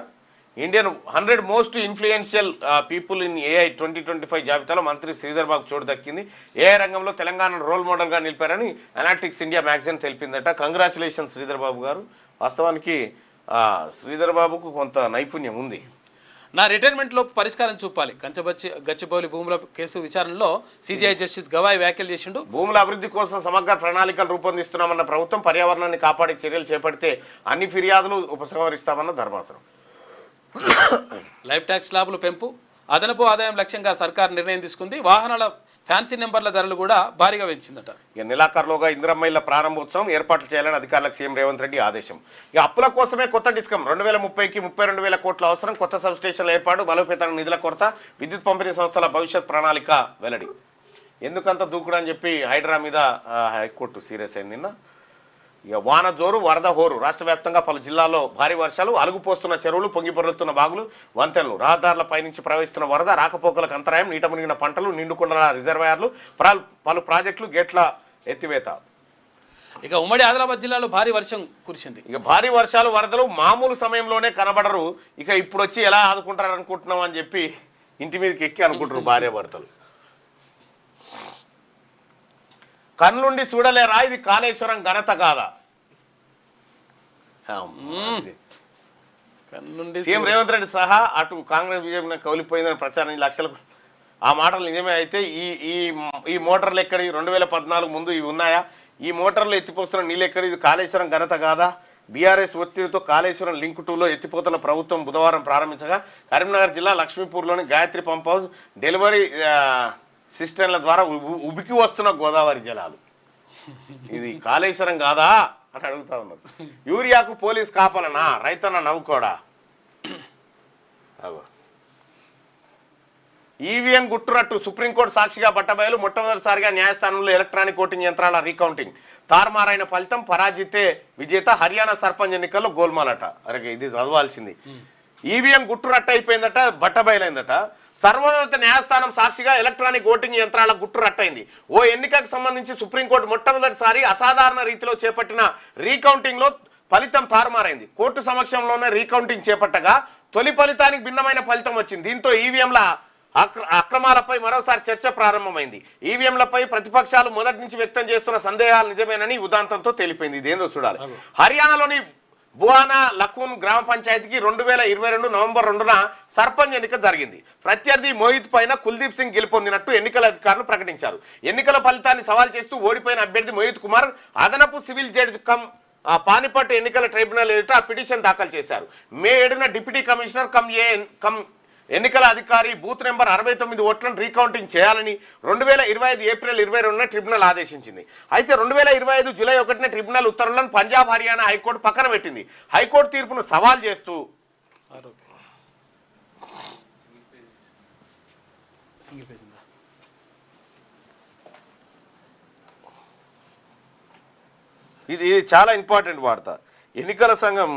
[SPEAKER 1] Indian 100 most influential people in AI 2025 జాబితాలో మంత్రి శ్రీధర్ బాబు చోటు దక్కింది. AI రంగంలో తెలంగాణ రోల్ మోడల్గా నిలిపారని అనాలిటిక్స్ ఇండియా మ్యాగజైన్ తెలిపిందట. కంగ్రాచులేషన్ శ్రీధర్ బాబు గారు. వాస్తవానికి శ్రీధర్ బాబుకు కొంత నైపుణ్యం ఉంది.
[SPEAKER 2] నా రిటైర్మెంట్ లోపు పరిష్కారం చూపాలి. గచ్చిబౌలి భూముల కేసు విచారణలో CJI జస్టిస్ గవాయ్ వ్యాఖ్యలు చేసిండు.
[SPEAKER 1] భూముల అభివృద్ధి కోసం సమగ్ర ప్రణాళికలు రూపొందిస్తున్నామన్న ప్రభుత్వం, పర్యావరణాన్ని కాపాడే చర్యలు చేపడితే అన్ని ఫిర్యాదులు ఉపసంహరిస్తామన్న ధర్మాసనం.
[SPEAKER 2] లైఫ్ ట్యాక్స్ స్లాబులు పెంపు, అదనపు ఆదాయం లక్ష్యంగా సర్కార్ నిర్ణయం తీసుకుంది. వాహనాల ఫ్యాన్సీ నెంబర్ల ధరలు కూడా భారీగా పెంచిందట.
[SPEAKER 1] ఇక నెలాఖరులోగా ఇందిరమ్మ ఇళ్ల ప్రారంభోత్సవం ఏర్పాట్లు చేయాలని అధికారులకు సీఎం రేవంత్ రెడ్డి ఆదేశం. ఇక అప్పుల కోసమే కొత్త డిస్కం. 2030కి 32,000 కోట్ల అవసరం. కొత్త సబ్ స్టేషన్ల ఏర్పాటు, బలోపేతానికి నిధుల కొరత, విద్యుత్ పంపిణీ సంస్థల భవిష్యత్ ప్రణాళిక వెల్లడి. ఎందుకంత దూకుడు అని చెప్పి హైడ్రా మీద హైకోర్టు సీరియస్ అయింది నిన్న. ఇక వాన జోరు, వరద హోరు. రాష్ట్ర వ్యాప్తంగా పలు జిల్లాల్లో భారీ వర్షాలు, అలుగుపోస్తున్న చెరువులు, పొంగిపొర్లుతున్న బాగులు, వంతెనలు, రహదారులపై నుంచి ప్రవహిస్తున్న వరద, రాకపోకలకు అంతరాయం, నీట మునిగిన పంటలు, నిండుకుండల రిజర్వాయర్లు, పలు ప్రాజెక్టులు గేట్ల ఎత్తివేత.
[SPEAKER 2] ఇక ఉమ్మడి ఆదిలాబాద్ జిల్లాలో భారీ వర్షం కురిసింది.
[SPEAKER 1] ఇక భారీ వర్షాలు, వరదలు మామూలు సమయంలోనే కనబడరు. ఇక ఇప్పుడు వచ్చి ఎలా ఆదుకుంటారు అనుకుంటున్నాం అని చెప్పి ఇంటి మీదకి ఎక్కి అనుకుంటారు భార్య భర్తలు. కన్నుండి చూడలేరా, ఇది కాళేశ్వరం ఘనత కాదా? సీఎం రేవంత్ రెడ్డి సహా అటు కాంగ్రెస్ బీజేపీ కౌలిపోయిందని ప్రచారం లక్షలకు. ఆ మాటలు నిజమే అయితే ఈ మోటార్లు ఎక్కడి? 2014 ముందు ఇవి ఉన్నాయా? ఈ మోటార్లు ఎత్తిపోస్తున్న నీళ్ళు ఎక్కడి? ఇది కాళేశ్వరం ఘనత కాదా? బీఆర్ఎస్ ఒత్తిడితో కాళేశ్వరం లింక్ 2లో ఎత్తిపోతల ప్రభుత్వం బుధవారం ప్రారంభించగా కరీంనగర్ జిల్లా లక్ష్మీపూర్లోని గాయత్రి పంప్ హౌస్ డెలివరీ సిస్టమ్ల ద్వారా ఉబికి వస్తున్న గోదావరి జలాలు. ఇది కాళేశ్వరం కాదా అని అడుగుతా ఉన్నారు. యూరియాకు పోలీస్ కాపాలనా, రైతన్న నవ్వుకోడా. అగో ఈవీఎం గుట్టురట్టు, సుప్రీంకోర్టు సాక్షిగా బట్టబయలు. మొట్టమొదటిసారిగా న్యాయస్థానంలో ఎలక్ట్రానిక్ ఓటింగ్ యంత్రాల రీకౌంటింగ్. తారుమారైన ఫలితం, పరాజితే విజేత. హర్యానా సర్పంచ్ ఎన్నికల్లో గోల్మాలట. అరే ఇది చదవాల్సింది. ఈవీఎం గుట్టురట్టు అయిపోయిందట, బట్టబయలైందట. సర్వోన్నత న్యాయస్థానం సాక్షిగా ఎలక్ట్రానిక్ ఓటింగ్ యంత్రాల గుట్టురట్టయింది. ఓ ఎన్నికకు సంబంధించి సుప్రీంకోర్టు మొట్టమొదటిసారి అసాధారణ రీతిలో చేపట్టిన రీకౌంటింగ్ లో ఫలితం తారుమారైంది. కోర్టు సమక్షంలోనే రీకౌంటింగ్ చేపట్టగా తొలి ఫలితానికి భిన్నమైన ఫలితం వచ్చింది. దీంతో ఈవీఎంల అక్రమాలపై మరోసారి చర్చ ప్రారంభమైంది. ఈవీఎంలపై ప్రతిపక్షాలు మొదటి నుంచి వ్యక్తం చేస్తున్న సందేహాలు నిజమేనని ఉదాంతంతో తెలిపింది. ఇదేందో చూడాలి. హర్యానాలోని బుహానా లఖూన్ గ్రామ పంచాయతీకి 2022 నవంబర్ 2న సర్పంచ్ ఎన్నిక జరిగింది. ప్రత్యర్థి మోహిత్ పైన కుల్దీప్ సింగ్ గెలుపొందినట్టు ఎన్నికల అధికారులు ప్రకటించారు. ఎన్నికల ఫలితాన్ని సవాల్ చేస్తూ ఓడిపోయిన అభ్యర్థి మోహిత్ కుమార్ అదనపు సివిల్ జడ్జి పానిపట్ ఎన్నికల ట్రైబ్యునల్ ఎదుట పిటిషన్ దాఖలు చేశారు. మే 7న డిప్యూటీ కమిషనర్ ఎన్నికల అధికారి బూత్ నెంబర్ 69 ఓట్లను రీకౌంటింగ్ చేయాలని 2025 ఏప్రిల్ 22న ట్రిబ్యునల్ ఆదేశించింది. అయితే 2025 జూలై 1న ట్రిబ్యునల్ ఉత్తర్వులను పంజాబ్, హర్యానా హైకోర్టు పక్కన పెట్టింది. హైకోర్టు తీర్పును సవాల్ చేస్తూ ఇది చాలా ఇంపార్టెంట్ వార్త. ఎన్నికల సంఘం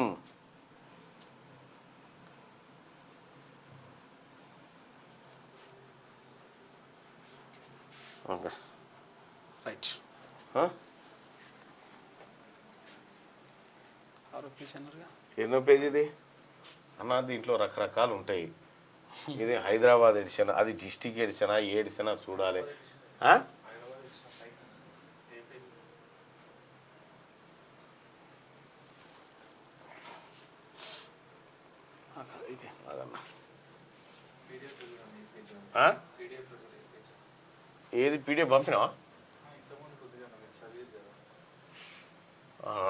[SPEAKER 2] రైట్.
[SPEAKER 1] ఎన్నో పేజీ ఇది అన్న? దీంట్లో రకరకాలు ఉంటాయి. ఇది హైదరాబాద్ ఎడిషన్, అది డిస్టిక్ ఎడిషనా, ఏ ఎడిషనా చూడాలి. ఏది పీడిఎఫ్ పంపినా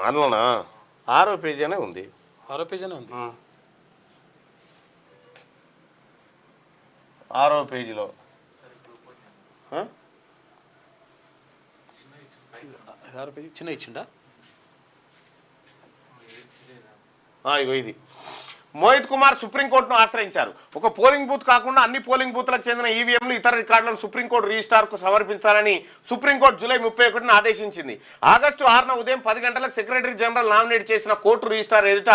[SPEAKER 1] అందులోనా? 6వ పేజీ అనే ఉంది.
[SPEAKER 2] 6వ పేజీ అనే ఉంది.
[SPEAKER 1] 6వ పేజీలో
[SPEAKER 2] 6వ పేజీ చిన్న ఇచ్చిండా?
[SPEAKER 1] ఇగో ఇది. మోహిత్ కుమార్ సుప్రీంకోర్టును ఆశ్రయించారు. ఒక పోలింగ్ బూత్ కాకుండా అన్ని పోలింగ్ బూత్లకు చెందిన ఈవీఎంలు, ఇతర రికార్డులను సుప్రీంకోర్టు రిజిస్ట్రార్కు సమర్పించాలని సుప్రీంకోర్టు జూలై 31న ఆదేశించింది. ఆగస్టు 6న ఉదయం 10 గంటలకు సెక్రటరీ జనరల్ నామినేట్ చేసిన కోర్టు రిజిస్ట్రార్ ఎదుట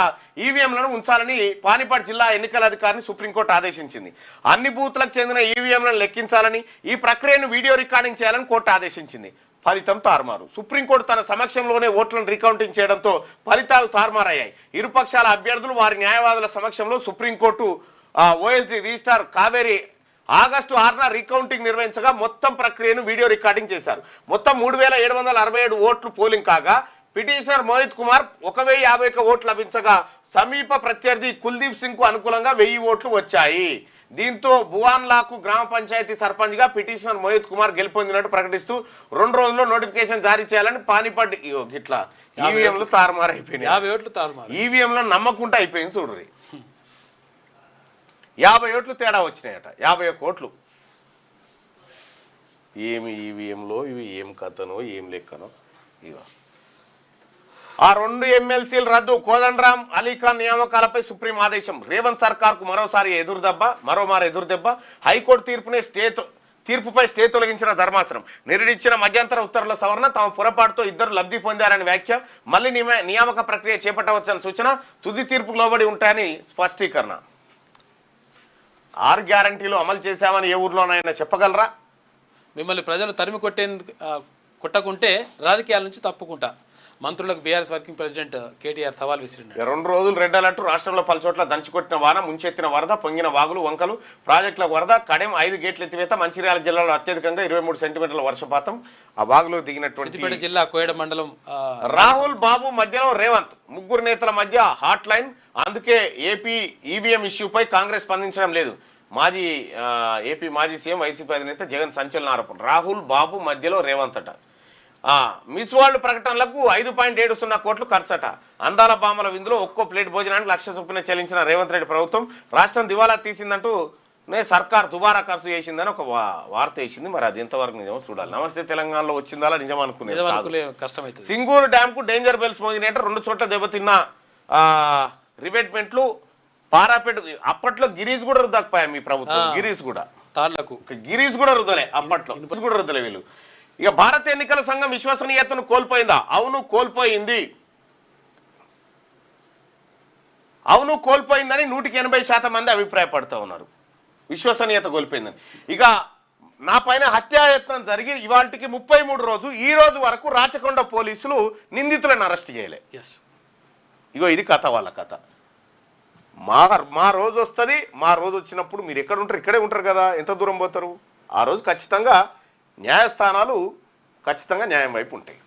[SPEAKER 1] ఈవీఎంలను ఉంచాలని పానిపట్ జిల్లా ఎన్నికల అధికారిని సుప్రీంకోర్టు ఆదేశించింది. అన్ని బూత్లకు చెందిన ఈవీఎంలను లెక్కించాలని, ఈ ప్రక్రియను వీడియో రికార్డింగ్ చేయాలని కోర్టు ఆదేశించింది. ఫలితం తారుమారు. సుప్రీంకోర్టు తన సమక్షంలోనే ఓట్లను రీకౌంటింగ్ చేయడంతో ఫలితాలు తారుమారయ్యాయి. ఇరుపక్షాల అభ్యర్థులు వారి న్యాయవాదుల సమక్షంలో supreme court OSD registrar Kaveri August 6న రీకౌంటింగ్ నిర్వహించగా మొత్తం ప్రక్రియను వీడియో రికార్డింగ్ చేశారు. మొత్తం 3767 ఓట్లు పోలింగ్ కాగా పిటిషనర్ మోహిత్ కుమార్ 1051 ఓట్లు లభించగా సమీప ప్రత్యర్థి కుల్దీప్ సింగ్ కు అనుకూలంగా 1000 ఓట్లు వచ్చాయి. దీంతో బువాన్లాకు గ్రామ పంచాయతీ సర్పంచ్ గా పిటిషనర్ మోహిత్ కుమార్ గెలుపొందినట్టు ప్రకటిస్తూ 2 రోజుల్లో నోటిఫికేషన్ జారీ చేయాలని పానిపట్ ఇట్లా ఈవీఎంలు తారుమారైపోయినాయి.
[SPEAKER 2] 50 ఓట్లు తారుమారు.
[SPEAKER 1] ఈవీఎంలో నమ్మకుంటే అయిపోయింది చూడ్రి. 50 ఓట్లు తేడా వచ్చినాయట. 51 ఓట్లు. ఏమి ఈవీఎంలో ఇవి ఏం కథనో ఏం లెక్కనో. ఇవ ఆ 2 ఎమ్మెల్సీలు రద్దు. కోదండరాం, అలీఖాన్ నియామకాలపై సుప్రీం ఆదేశం. రేవంత్ సర్కార్కు మరోమారు ఎదురుదెబ్బ. హైకోర్టు తీర్పుపై స్టే తొలగించిన ధర్మాసనం. నిర్ణయించిన మధ్యంతర ఉత్తర్వుల సవరణ. తమ పొరపాటుతో 2 లబ్ధి పొందారని వ్యాఖ్య. మళ్లీ నియామక ప్రక్రియ చేపట్టవచ్చని సూచన. తుది తీర్పుకు లోబడి ఉంటాయని స్పష్టీకరణ. 6 గ్యారంటీలు అమలు చేశామని ఏ ఊర్లోనైనా చెప్పగలరా?
[SPEAKER 2] మిమ్మల్ని ప్రజలు తరిమి కొట్టకుంటే రాజకీయాల నుంచి తప్పుకుంటా. మంత్రులకు బీఆర్ఎస్ వర్కింగ్ ప్రెసిడెంట్ కేటీఆర్ సవాల్ విసిరినారు.
[SPEAKER 1] 2 రోజులు రెడ్ అలర్ట్. రాష్ట్రంలో పలుచోట్ల దంచుకొట్టిన వాన, ముంచెత్తిన వరద, పొంగిన వాగులు వంకలు, ప్రాజెక్టుల వరద. కడెం 5 గేట్ల ఎత్తివేత. మంచిర్యాల జిల్లాలో అత్యధికంగా 23 సెంటీమీటర్ల వర్షపాతం. ఆ వాగులో దిగినటువంటి
[SPEAKER 2] సిద్దిపేట జిల్లా కోయడ మండలం.
[SPEAKER 1] రాహుల్ బాబు మధ్యలో రేవంత్, ముగ్గురు నేతల మధ్య హాట్ లైన్. అందుకే ఏపీ ఈవీఎం ఇష్యూపై కాంగ్రెస్ స్పందించడం లేదు. ఏపీ మాజీ సీఎం వైసీపీ అధినేత జగన్ సంచలన ఆరోపణ. రాహుల్ బాబు మధ్యలో రేవంత్ అట. మిస్ వరల్డ్ ప్రకటనలకు 5.70 కోట్లు ఖర్చట. అందాల బామల విందులో ఒక్కో ప్లేట్ భోజనానికి 1,00,000 చొప్పున చెల్లించిన రేవంత్ రెడ్డి ప్రభుత్వం రాష్ట్రం దివాలా తీసిందంటూ సర్కార్ దుబారా ఖర్చు చేసిందని ఒక వార్త వేసింది. మరి అది ఎంతవరకు నిజమో చూడాలి. నమస్తే తెలంగాణలో వచ్చిందా నిజం అనుకునేది.
[SPEAKER 2] కష్టమైతుంది.
[SPEAKER 1] సింగూరు డ్యామ్కు డేంజర్ బెల్స్ మోగినట్టు 2 చోట్ల దెబ్బతిన్న రివెట్మెంట్లు పారాపేట. అప్పట్లో గిరీష్ కూడా రుద్దకపోయా మీ ప్రభుత్వం. గిరీష్ కూడా
[SPEAKER 2] తాళ్లకు
[SPEAKER 1] గిరీష్ కూడా రుద్దలే అప్పట్లో. కూడా రుద్దలే వీళ్ళు. ఇక భారత ఎన్నికల సంఘం విశ్వసనీయతను కోల్పోయిందా? అవును కోల్పోయింది. అవును కోల్పోయిందని 180% మంది అభిప్రాయపడుతూ ఉన్నారు. విశ్వసనీయత కోల్పోయిందని. ఇక నా పైన హత్యాయత్నం జరిగి ఇవాళకి 33 రోజు, ఈ రోజు వరకు రాచకొండ పోలీసులు నిందితులను అరెస్ట్ చేయలే. ఇగో ఇది కథ, వాళ్ళ కథ. మా రోజు వస్తుంది. మా రోజు వచ్చినప్పుడు మీరు ఎక్కడ ఉంటారు? ఇక్కడే ఉంటారు కదా. ఎంత దూరం పోతారు? ఆ రోజు ఖచ్చితంగా న్యాయస్థానాలు ఖచ్చితంగా న్యాయం వైపు ఉంటాయి.